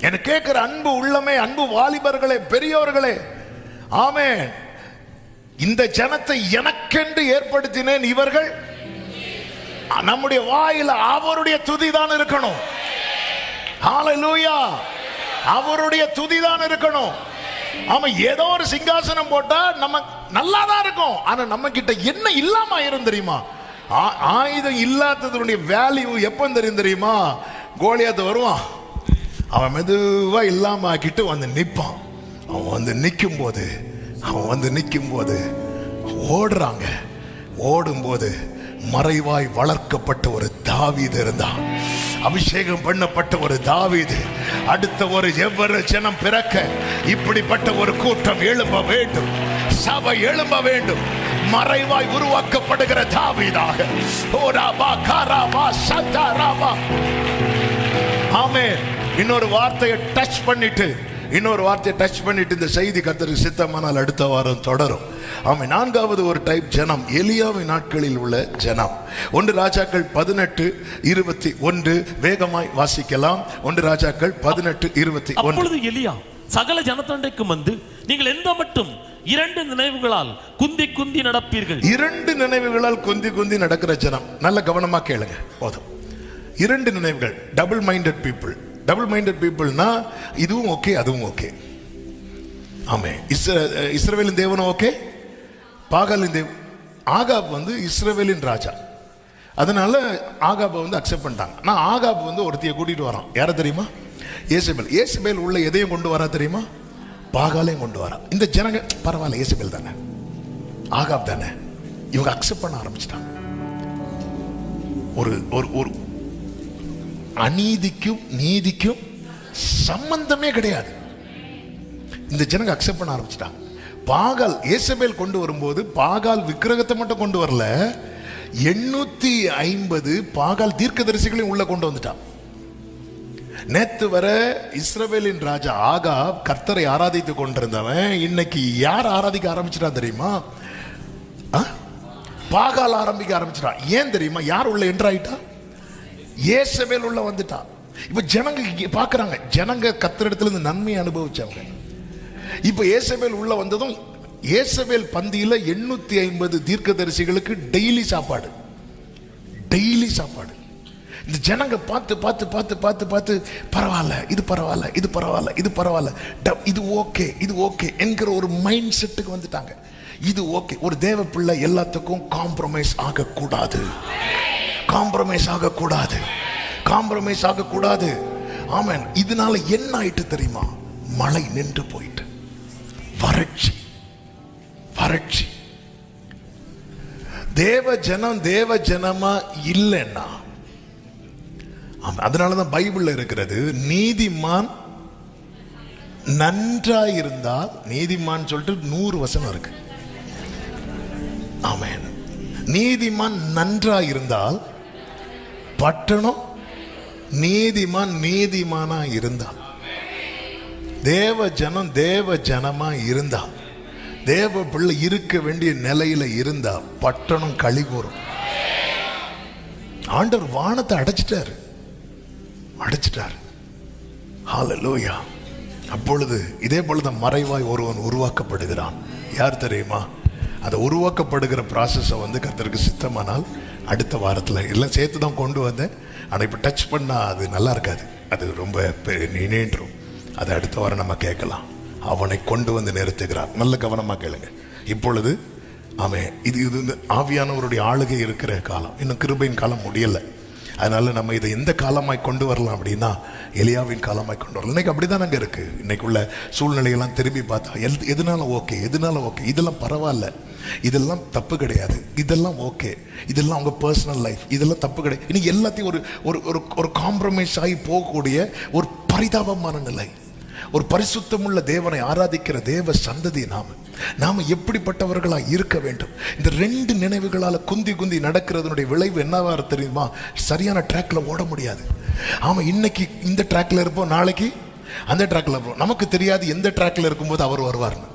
எனக்கு கேட்கிற அன்பு உள்ளமே, அன்பு வாலிபர்களே, பெரியோர்களே, ஆமென். இந்த ஜனத்தை எனக்கென்று ஏற்படுத்தினேன். இவர்கள் நம்முடைய வாயில அவருடைய துதிதான் இருக்கணும். ஹல்லேலூயா. அவருடைய துதிதான் இருக்கணும். ஆமா, ஏதோ ஒரு சிங்காசனம் போட்டா நம்ம நல்லா தான் இருக்கும். ஆனா நம்ம கிட்ட என்ன இல்லாம ஆயிரும் தெரியுமா? ஆயுதம் இல்லாததுடைய வேல்யூ எப்ப தெரியுமா? கோலியாத் வருவான், அவன் மெதுவா இல்லாம ஆக்கிட்டு வந்து நிற்பான். அவன் வந்து நிற்கும் போது ஓடுறாங்க. ஓடும்போது மறைவாய் வளர்க்கப்பட்ட ஒரு தாவீது இருந்தான், அபிஷேகம் பண்ணப்பட்ட ஒரு தாவீது. அடுத்த ஒரு எவ்வளவு ஜனம் பிறக்க இப்படிப்பட்ட ஒரு கூட்டம் எழும்ப வேண்டும், சபை எழும்ப வேண்டும். மறைவாய் உருவாக்கப்படுகிற தாவீதாக. ஆமென். இன்னொரு வார்த்தையை டச் பண்ணிட்டு இந்த செய்தி கர்த்தருக்கு சித்தமானால் அடுத்த வாரம் தொடரும். ஆமென். 4வது ஒரு டைப் ஜனம், எலியாவின் நாட்களில் உள்ள ஜனம். 1 ராஜாக்கள் 18:21. வேகமாய் வாசிக்கலாம். 1 ராஜாக்கள் 18:21. அப்பொழுது எலியா சகல ஜனத்தண்டைக்கும் வந்து, நீங்கள் எந்த மட்டும் 2 நினைவுகளால் குந்தி நடப்பீர்கள். 2 நினைவுகளால் குந்தி நடக்கிற ஜனம். நல்ல கவனமா கேளுங்க போதும். 2 நினைவுகள். டபுள் மைண்டட் பீப்புள்னா இதுவும் ஓகே, அதுவும் ஓகே. ஆமே. இஸ்ரவேலின் தேவனும் ஓகே, பாகாலின் தேவன். ஆகாப் வந்து இஸ்ரவேலின் ராஜா, அதனால ஆகாபை வந்து அக்செப்ட் பண்ணிட்டாங்க. நான் ஆகாப் வந்து ஒருத்தியை கூட்டிட்டு வரான். யாரை தெரியுமா? ஏசபேல் உள்ள எதையும் கொண்டு வரா தெரியுமா? பாகாலையும் கொண்டு வரா. இந்த ஜனங்க பரவாயில்ல, ஏசபேல் தானே, ஆகாப் தானே, இவங்க அக்செப்ட் பண்ண ஆரம்பிச்சிட்டாங்க. ஒரு ஒரு அநீதிக்கும் நீதிக்கும் சம்பந்தமே கிடையாது. இந்த ஜனங்க அக்செப்ட் பண்ண ஆரம்பிச்சிட்டாங்க. பாகால் ஏசபேல் கொண்டு வரும்போது பாகால் விக்கிரகத்தை மட்டும் கொண்டு வரல, 850 பாகால் தீர்க்கதரிசிகளையும் உள்ள கொண்டு வந்துட்டான். நேத்து வர இஸ்ரவேலின் ராஜா ஆகாப் கர்த்தரை ஆராதித்து கொண்டிருந்தவன் இன்னைக்கு யார் ஆராதிக்க ஆரம்பிச்சிட்டான் தெரியுமா? பாகால் ஆரம்பிக்க ஆரம்பிச்சிட்டான். ஏன் தெரியுமா? யார் உள்ள என்ட்ராயிட்டா? ஏசபேல் உள்ள வந்துட்டா. இப்ப ஜனங்க பாக்குறாங்க, ஜனங்க கர்த்தரிடத்துல இருந்து நன்மையை அனுபவிச்சவங்க. இப்ப ஏசபேல் உள்ள வந்ததும் ஏசபேல் பந்தியில 850 தீர்க்கதரிசிகளுக்கு டெய்லி சாப்பாடு. இந்த ஜனங்க பார்த்து பார்த்து பார்த்து பார்த்து பார்த்து பரவாயில்ல, இது பரவாயில்ல, இது பரவாயில்ல, இது பரவாயில்ல, இது ஓகே, இது ஓகே என்கிற ஒரு மைண்ட் செட்டுக்கு வந்துட்டாங்க. இது ஓகே. ஒரு தேவ பிள்ளை எல்லாத்துக்கும் காம்ப்ரமைஸ் ஆகக்கூடாது, காம்ப்ரமைஸ் ஆகக்கூடாது, காம்ப்ரமைஸ் ஆகக்கூடாது. ஆமென். இதனால என்ன ஆயிட்டு தெரியுமா? மழை நின்று போயிட்டு, வறட்சி, வறட்சி. தேவ ஜனமா இல்லைன்னா, அதனாலதான் பைபிள்ல இருக்கிறது, நீதிமான் நன்றாயிருந்தால், நீதிமான் சொல்லிட்டு 100 வசனம் இருக்கு. ஆமென். நீதிமான் நன்றாயிருந்தால் பட்டணம், நீதிமான் நீதிமானா இருந்தால், தேவ ஜனமா இருந்தா, தேவ பிள்ளை இருக்க வேண்டிய நிலையில இருந்தா பட்டணம் களி கூறும். ஆண்டவர் வானத்தை அடைச்சிட்டாரு. ஹல்லேலூயா. அப்பொழுது இதே பொழுது மறைவாய் ஒருவன் உருவாக்கப்படுகிறான். யார் தெரியுமா? அதை உருவாக்கப்படுகிற ப்ராசஸை கர்த்தருக்கு சித்தமானால் அடுத்த வாரத்தில் எல்லாம் சேர்த்து தான் கொண்டு வந்தேன். ஆனால் இப்போ டச் பண்ணால் அது நல்லா இருக்காது, அது ரொம்ப நினைன்றும். அதை அடுத்த வாரம் நம்ம கேட்கலாம். அவனை கொண்டு வந்து நிறுத்துகிறார். நல்ல கவனமாக கேளுங்க. இப்பொழுது ஆமே, இது ஆவியானவருடைய ஆளுகை இருக்கிற காலம். இன்னும் கிருபையின் காலம் முடியலை. அதனால நம்ம இதை எந்த காலமாய் கொண்டு வரலாம் அப்படின்னா, எலியாவின் காலமாய் கொண்டு வரலாம். இன்னைக்கு அப்படிதான் அங்கே இருக்கு. இன்னைக்குள்ள சூழ்நிலையெல்லாம் திரும்பி பார்த்தா எதுனால ஓகே, இதெல்லாம் பரவாயில்ல, இதெல்லாம் தப்பு கிடையாது, இதெல்லாம் ஓகே, இதெல்லாம் அவங்க பர்சனல் லைஃப், இதெல்லாம் தப்பு கிடையாது. இன்னைக்கு எல்லாத்தையும் ஒரு காம்ப்ரமைஸ் ஆகி போகக்கூடிய ஒரு பரிதாபமான நிலை. ஒரு பரிசுத்தமுள்ள தேவனை ஆராதிக்கிற தேவ சந்ததி நாம எப்படிப்பட்டவர்களாக இருக்க வேண்டும்? இந்த 2 நினைவுகளால் குந்தி நடக்கிறதுனுடைய விளைவு என்னவா தெரியுமா? சரியான ட்ராக்ல ஓட முடியாது. ஆமா, இன்னைக்கு இந்த ட்ராக்ல இருப்போம், நாளைக்கு அந்த ட்ராக்ல இருப்போம். நமக்கு தெரியாது எந்த ட்ராக்ல இருக்கும்போது அவர் வருவார்னு.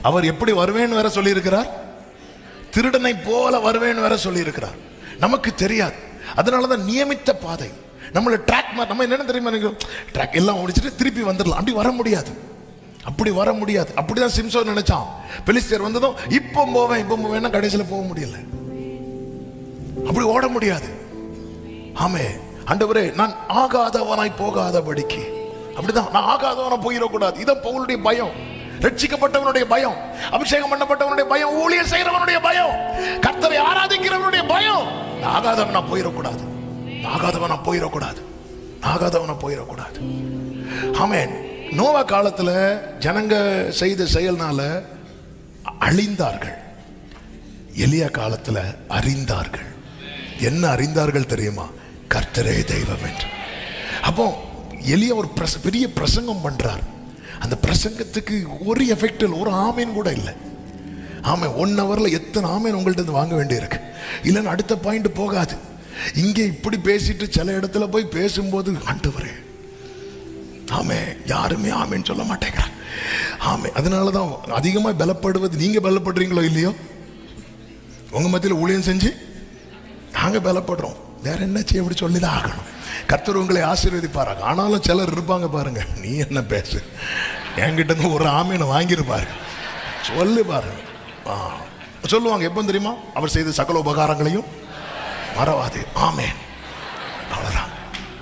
அவர் எப்படி வருவேன்னு வேற சொல்லி இருக்கிறார், திருடனை போல வருவேன்னு வேற சொல்லி இருக்கிறார். நமக்கு தெரியாது. அதனாலதான் நியமித்த பாதை நம்மள ட்ராக். நம்ம என்ன தெரியுமா, ட்ராக் எல்லாம் முடிச்சுட்டு திருப்பி வந்துடலாம். அப்படி வர முடியாது, அப்படிதான் சிம்சோன் நினைச்சான். பெலிஸ்தியர் வந்ததும் இப்போ போவேன் கடைசியில் போக முடியல. அப்படி ஓட முடியாது. ஆமே, ஆண்டவரே நான் ஆகாதவனாய் போகாதபடிக்கு, அப்படிதான் நான் ஆகாதவனா போயிடக்கூடாது. இதான் பவுலுடைய பயம். ரட்சிக்கப்பட்டவனுடைய பயம், அபிஷேகம் பண்ணப்பட்டவனுடைய பயம், ஊழியர் செய்கிறவனுடைய பயம், கர்த்தரை ஆராதிக்கிறவனுடைய பயம். ஆகாதவனா போயிடக்கூடாது, ஆகாதவனா போயிடக்கூடாது. ஆமென். நோவா காலத்துல ஜனங்க செய்த செயல்னால அழிந்தார்கள். எலியா காலத்துல அறிந்தார்கள். என்ன அறிந்தார்கள் தெரியுமா? கர்த்தரே தெய்வம் என்று. அப்போ எலியா ஒரு பெரிய பிரசங்கம் பண்றார். அந்த பிரசங்கத்துக்கு ஒரு எஃபெக்ட் இல்லை, ஒரு ஆமேன் கூட இல்லை. ஆமே, 1 ஹவர்ல எத்தனை ஆமேன் உங்கள்கிட்ட வாங்க வேண்டியிருக்கு, இல்லைன்னு அடுத்த பாயிண்ட் போகாது. இங்கே இப்படி பேசிட்டு சில இடத்துல போய் பேசும்போது, ஆண்டவரே ஆமே, யாருமே ஆமேன்னு சொல்ல மாட்டேங்கிறார். ஆமே, அதனாலதான் அதிகமா பலப்படுவது. நீங்க பலப்படுறீங்களோ இல்லையோ, உங்க மத்தியில் ஊழியம் செஞ்சு நாங்க பலப்படுறோம். வேற என்ன செய்ய, அப்படி சொல்லிதான் ஆகணும். கர்த்தர் உங்களை ஆசீர்வதிப்பாராங்க. ஆனாலும் சிலர் இருப்பாங்க பாருங்க, நீ என்ன பேசு, என்கிட்ட இருந்து ஒரு ஆமீனை வாங்கிருப்பாரு, சொல்லு பாருங்க. சொல்லுவாங்க. எப்போ தெரியுமா? அவர் செய்த சகல உபகாரங்களையும் மறவாதே. ஆமேன். அவ்வளவுதான்.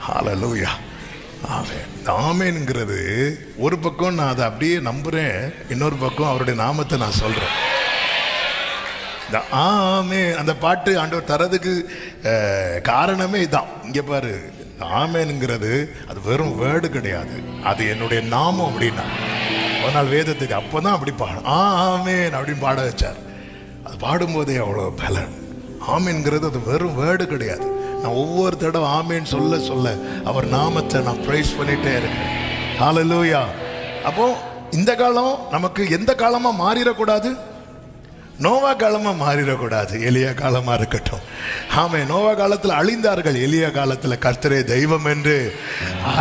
ஹல்லேலூயா. ஆமேன். ஆமேன்ங்கிறது ஒரு பக்கம் நான் அதை அப்படியே நம்புறேன், இன்னொரு பக்கம் அவருடைய நாமத்தை நான் சொல்றேன். ஆமே, அந்த பாட்டு ஆண்டவர் தரதுக்கு காரணமே இதான். இங்க பாரு, ஆமேன்ங்கிறது அது வெறும் வேர்டு கிடையாது, அது என்னுடைய நாமம் அப்படின்னா. ஒரு நாள் வேதத்துக்கு அப்பதான் அப்படி பாடும் ஆமேன் அப்படின்னு பாட வச்சார். அது பாடும்போதே அவ்வளோ பலன். ஆமீன்ங்கிறது அது வெறும் வேர்டு கிடையாது. நான் ஒவ்வொரு தடவை ஆமீன் சொல்ல சொல்ல அவர் நாமத்தை நான் பிரைஸ் பண்ணிட்டே இருக்கேன். ஹல்லேலூயா. அப்போ இந்த காலம் நமக்கு எந்த காலமா மாறிடக்கூடாது? நோவா காலமா மாறிடக்கூடாது. எலியா காலமா இருக்கட்டும். ஆமே, நோவா காலத்தில் அழிந்தார்கள், எலியா காலத்தில் கர்த்தரே தெய்வம் என்று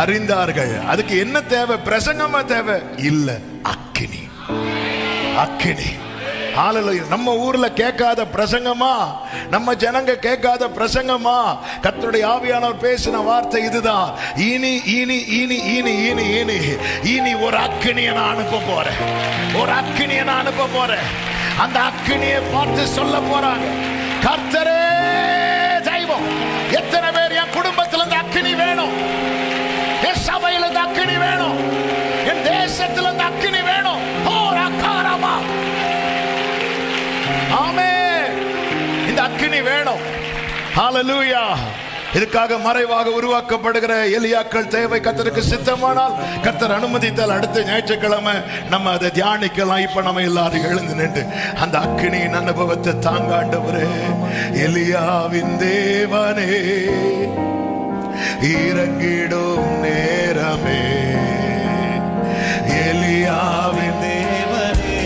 அறிந்தார்கள். அதுக்கு என்ன தேவை? பிரசங்கமா தேவை இல்ல, அக்கினி. அக்கினி. ஹல்லேலூயா. நம்ம ஊர்ல கேட்காத பிரசங்கமா, நம்ம ஜனங்க கேட்காத பிரசங்கமா கர்த்தருடைய ஆவியானவர் பேசின வார்த்தை இதுதான். இனி இனி இனி இனி இனி இனி இனி ஒரு அக்கினியை நான் அனுப்ப போறேன். ஒரு அக்கினியை நான் அனுப்ப போறேன். அந்த அக்கினியை பார்த்து சொல்ல போறாங்க, கர்த்தரே தெய்வம். எத்தனை பேர் என் குடும்பத்துல இந்த அக்கினி வேணும்? என் சபையில இந்த அக்கினி வேணும். என் தேசத்துல இந்த அக்கினி வேணும். ஓரக்காரமா ஆமென். இந்த அக்கினி வேணும். ஹல்லேலூயா. இதுக்காக மறைவாக உருவாக்கப்படுகிற எலியாக்கள் தேவை. கர்த்தருக்கு சித்தமானால், கர்த்தர் அனுமதித்தால் அடுத்த ஞாயிற்றுக்கிழமை நம்ம அதை தியானிக்கலாம். இப்ப நம்ம எல்லாரும் எழுந்து நின்று அந்த அக்கினியின் அனுபவத்தை தாங்க. ஆண்டவரே, எலியாவின் தேவனே, இறங்கிடும் நேரமே. எலியாவின் தேவனே,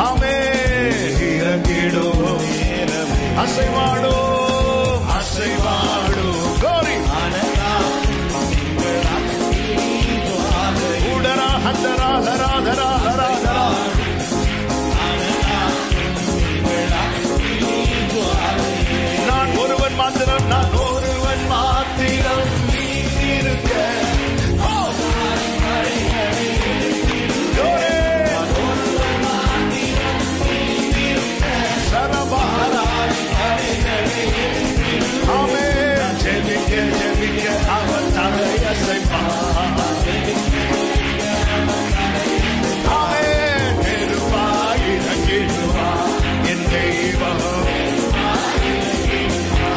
ஆமென், இறங்கிடும் நேரமே. அசைவாடும், அசைவாடும். கோரி உடரா ஹந்தரா ஹரா ஹரா ஹரா ஹரா. நான் ஒருவன் மாத்திரம், நான் ஒருவன் மாத்திரம் இருக்க. அவன் தலையசைப்பான். அவன் நெருப்பாய் இறங்கிடுவான். என் தெய்வம்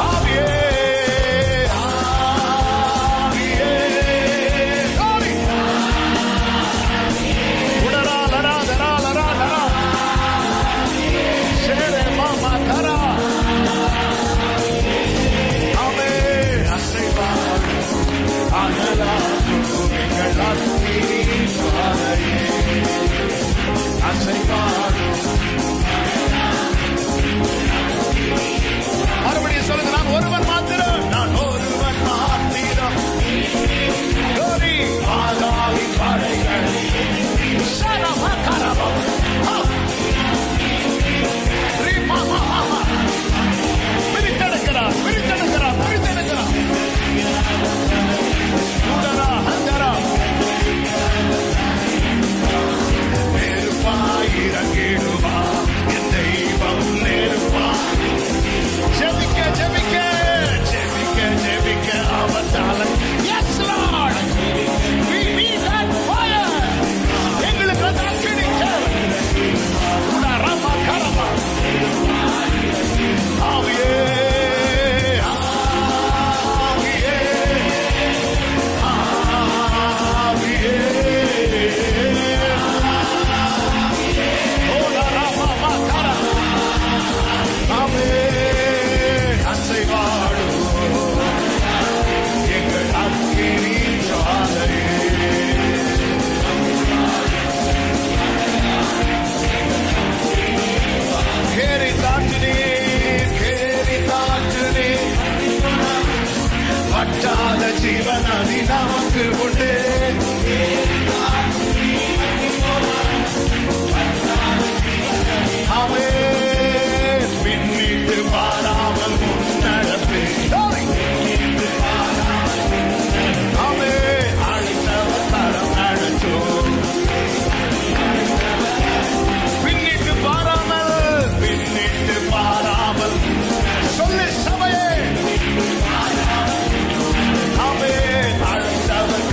ஆவியே, ஆவியே. உடரா லரா லரா லரா லரா. சேரே மாமா தரா. மறுபடியும் சொல்லுங்க, நான் ஒருவன் மாத்திரம், நான் ஒருவன் மாத்திரம். கோரி ஆதாவி படைகள் சரவகரவம். பிரித்தெடுக்கிறார், பிரித்தெடுக்கிறார், பிரித்தெடுக்கிறார். உடரா ஹந்தரா. நெருப்பாய் இறங்கிடுவா. என் தெய்வம் நெருப்பா. ஜெபிக்க ஜெபிக்க ஜெபிக்க ஜெபிக்க அவன் தலை. Yes Lord, we need that fire. எங்களுக்கு அந்த அக்கினி தேவை. உடரமா கரமா. ஆவியே, ஆவியே, ஆவியே. வட்டாத ஜீவனதி நமக்கு உண்டு. அவன் பின்னிட்டு பாராமல் முன்னடப்பு. அவன் அழைத்தவர் தரம் நடத்தும். பின்னிட்டு பாராமல், பின்னிட்டு பாராமல். சொல்லு சபையே. அவன் அழைத்தவர்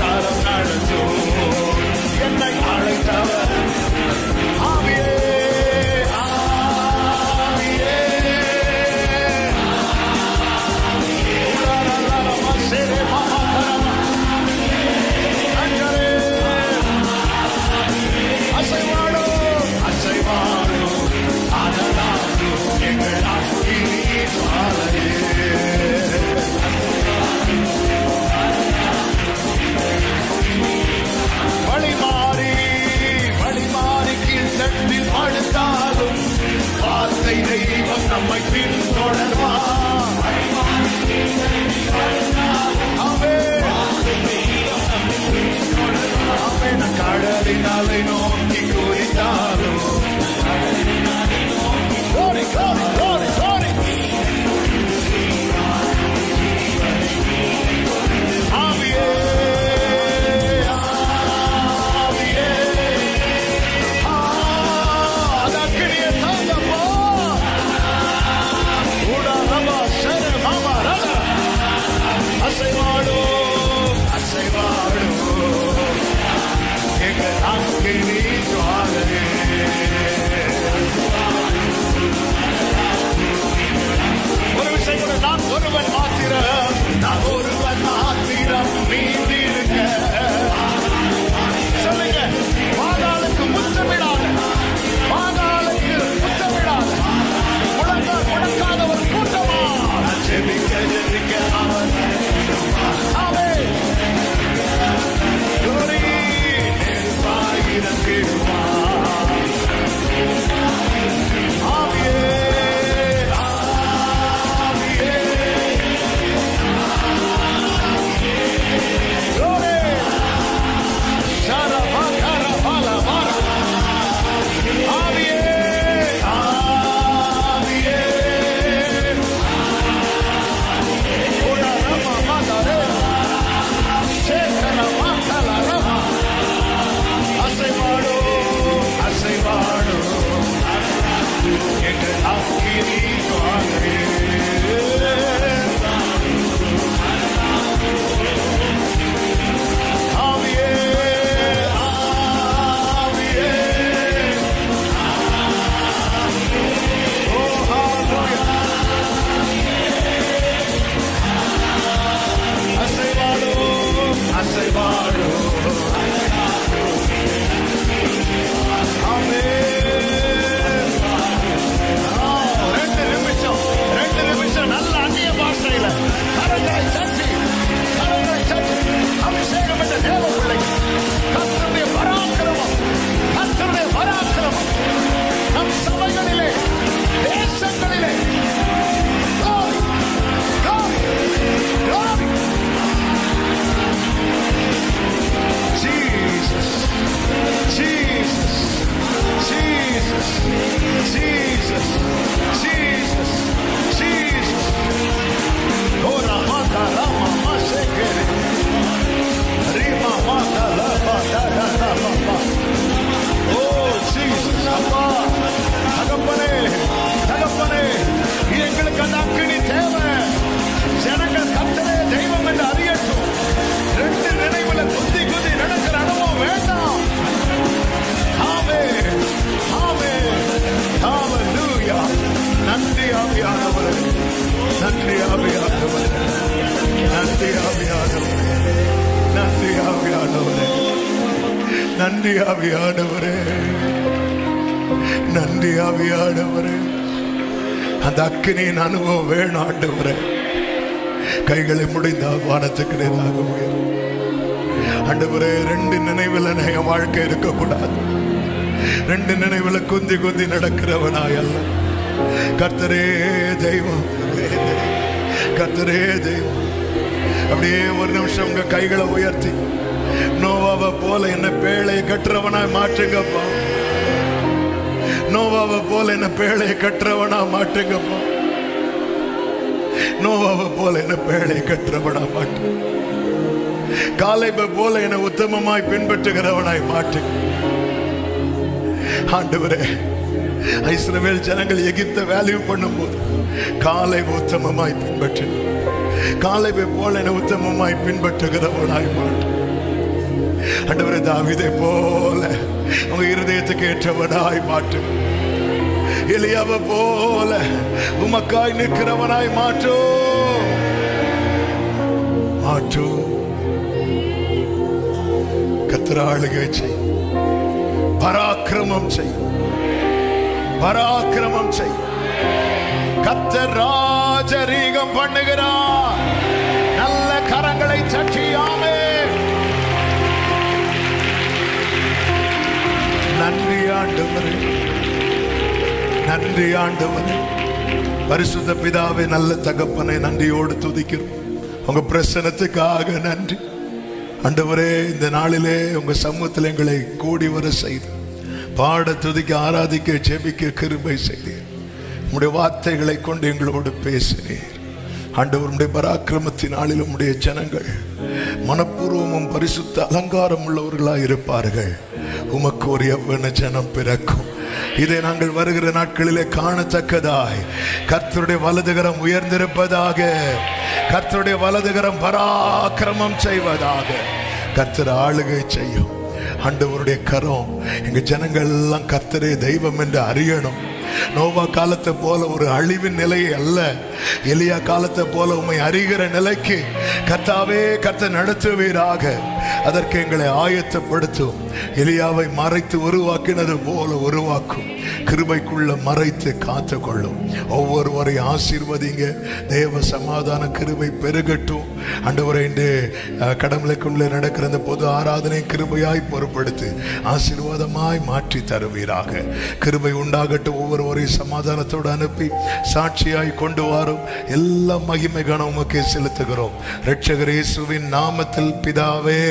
நன்றி ஆவியானவரே, நன்றி ஆவியானவரே. அந்த அக்கினியின் அனுபவம் வேணும் ஆண்டவரே. கைகளை முடிந்தால் வானத்துக்கு நேராக உயரும் ஆண்டவரே. 2 நினைவில் என் வாழ்க்கை இருக்கக்கூடாது. 2 நினைவில் குந்தி குந்தி நடக்கிறவனாய் அல்ல. கர்த்தரே தெய்வம், கர்த்தரே தெய்வம். அப்படியே ஒரு நிமிஷம் உங்க கைகளை உயர்த்தி நோவாவை போல என்ன பேழையை கட்டுறவனாய் மாற்றுங்கப்பா. நோவாவை போல என்ன பேழையை கட்டுறவனா மாற்றுங்கப்பா. நோவாவை போல என்ன பேழையை கட்டுறவனா மாற்று. காலேபை போல என்ன உத்தமமாய் பின்பற்றுகிறவனாய் மாற்று ஆண்டவரே. இஸ்ரவேல் ஜனங்கள் எகிப்தை வேல்யூ பண்ணும்போது காலேபை உத்தமமாய் பின்பற்று. காலேபை போல என்ன உத்தமமாய் பின்பற்றுகிறவனாய் மாற்று ஆண்டவரே. தாவீதை போல உங்க இருதயத்துக்கு ஏற்றவனாய் மாற்று. எலியாவை போல உமக்காய் நிற்கிறவனாய் மாற்று மாற்று. கர்த்தர் ஆளுகை செய், பராக்கிரமம் செய், பராக்கிரமம் செய். கர்த்தர் ராஜரீகம் பண்ணுகிறார். நல்ல கரங்களை தட்டியாமே. நன்றி ஆண்டவரே, நன்றி ஆண்டவரே. பரிசுத்த பிதாவே, நல்ல தகப்பனை நன்றியோடு துதிக்கிறோம். உங்க பிரசன்னத்துக்காக நன்றி ஆண்டவரே. இந்த நாளிலே உங்க சமூகத்தில் எங்களை கூடி வர செய்து பாட, துதிக்க, ஆராதிக்க, ஜெபிக்க கிருபை செய்தீர். உம்முடைய வார்த்தைகளை கொண்டு எங்களோடு பேசினீர் ஆண்டவர். உம்முடைய பராக்கிரமத்தின் நாளில் உம்முடைய ஜனங்கள் மனப்பூர்வமும் பரிசுத்த அலங்காரம் உள்ளவர்களாய் இருப்பார்கள். உமக்கு ஒரு யவ்வன ஜனம் பிறக்கும். இதை நாங்கள் வருகிற நாட்களிலே காணத்தக்கதாய் கர்த்தருடைய வலதுகரம் உயர்ந்திருப்பதாக. கர்த்தருடைய வலதுகரம் பராக்கிரமம் செய்வதாக. கர்த்தர் ஆளுகை செய்யும் ஆண்டவருடைய கரம். எங்க ஜனங்கள் எல்லாம் கர்த்தரே தெய்வம் என்று அறியணும். நோவா காலத்தை போல ஒரு அழிவின் நிலை அல்ல, எலியா காலத்தை போல உம்மை அறிகிற நிலைக்கு கர்த்தாவே கர்த்தர் நடத்துவீராக. அதற்கு எங்களை ஆயத்தப்படுத்தும். எலியாவை மறைத்து உருவாக்கினது போல உருவாக்கும். கிருபைக்குள்ள மறைத்து காத்து கொள்ளும். ஒவ்வொருவரை ஆசீர்வதிங்க. தேவ சமாதான கிருபை பெருகட்டும் ஆண்டவரே. இன்று கடவுளுக்குள்ளே நடக்கிற அந்த பொது ஆராதனை கிருபையாய் பொறுப்படுத்தி ஆசீர்வாதமாய் மாற்றி தருவீராக. கிருபை உண்டாகட்டும். ஒவ்வொருவரையும் சமாதானத்தோடு அனுப்பி சாட்சியாய் கொண்டு வரும். எல்லா மகிமை கனம் உமக்கே செலுத்துகிறோம் இரட்சகர் இயேசுவின் நாமத்தில் பிதாவே,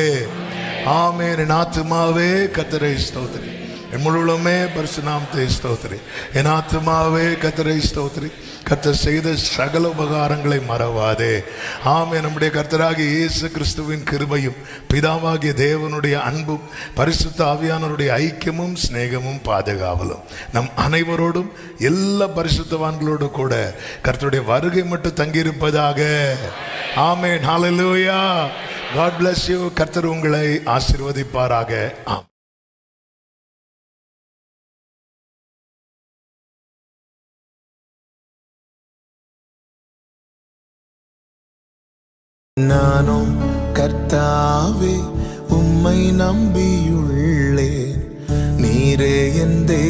ஆமென். என் ஆத்துமாவே கர்த்தரை ஸ்தோத்திரி, என் முழுவதுமே பரிசு நாமத்தை ஸ்தோத்திரி. என் ஆத்துமாவே கர்த்தரை ஸ்தோத்திரி, கர்த்தர் செய்த சகல உபகாரங்களை மறவாதே. ஆமென். நம்முடைய கர்த்தராகிய இயேசு கிறிஸ்துவின் கிருபையும் பிதாவாகிய தேவனுடைய அன்பும் பரிசுத்த ஆவியானவருடைய ஐக்கியமும் சிநேகமும் பாதுகாவலும் நம் அனைவரோடும் எல்லா பரிசுத்தவான்களோடு கூட கர்த்தருடைய வருகை மட்டும் தங்கியிருப்பதாக. ஆமென். ஹல்லேலூயா. God bless you. கர்த்தர் உங்களை ஆசீர்வதிப்பாராக. ஆமென். நானும் கர்த்தாவே உம்மை நம்பியுள்ளேன். நீரே என் தேவன்.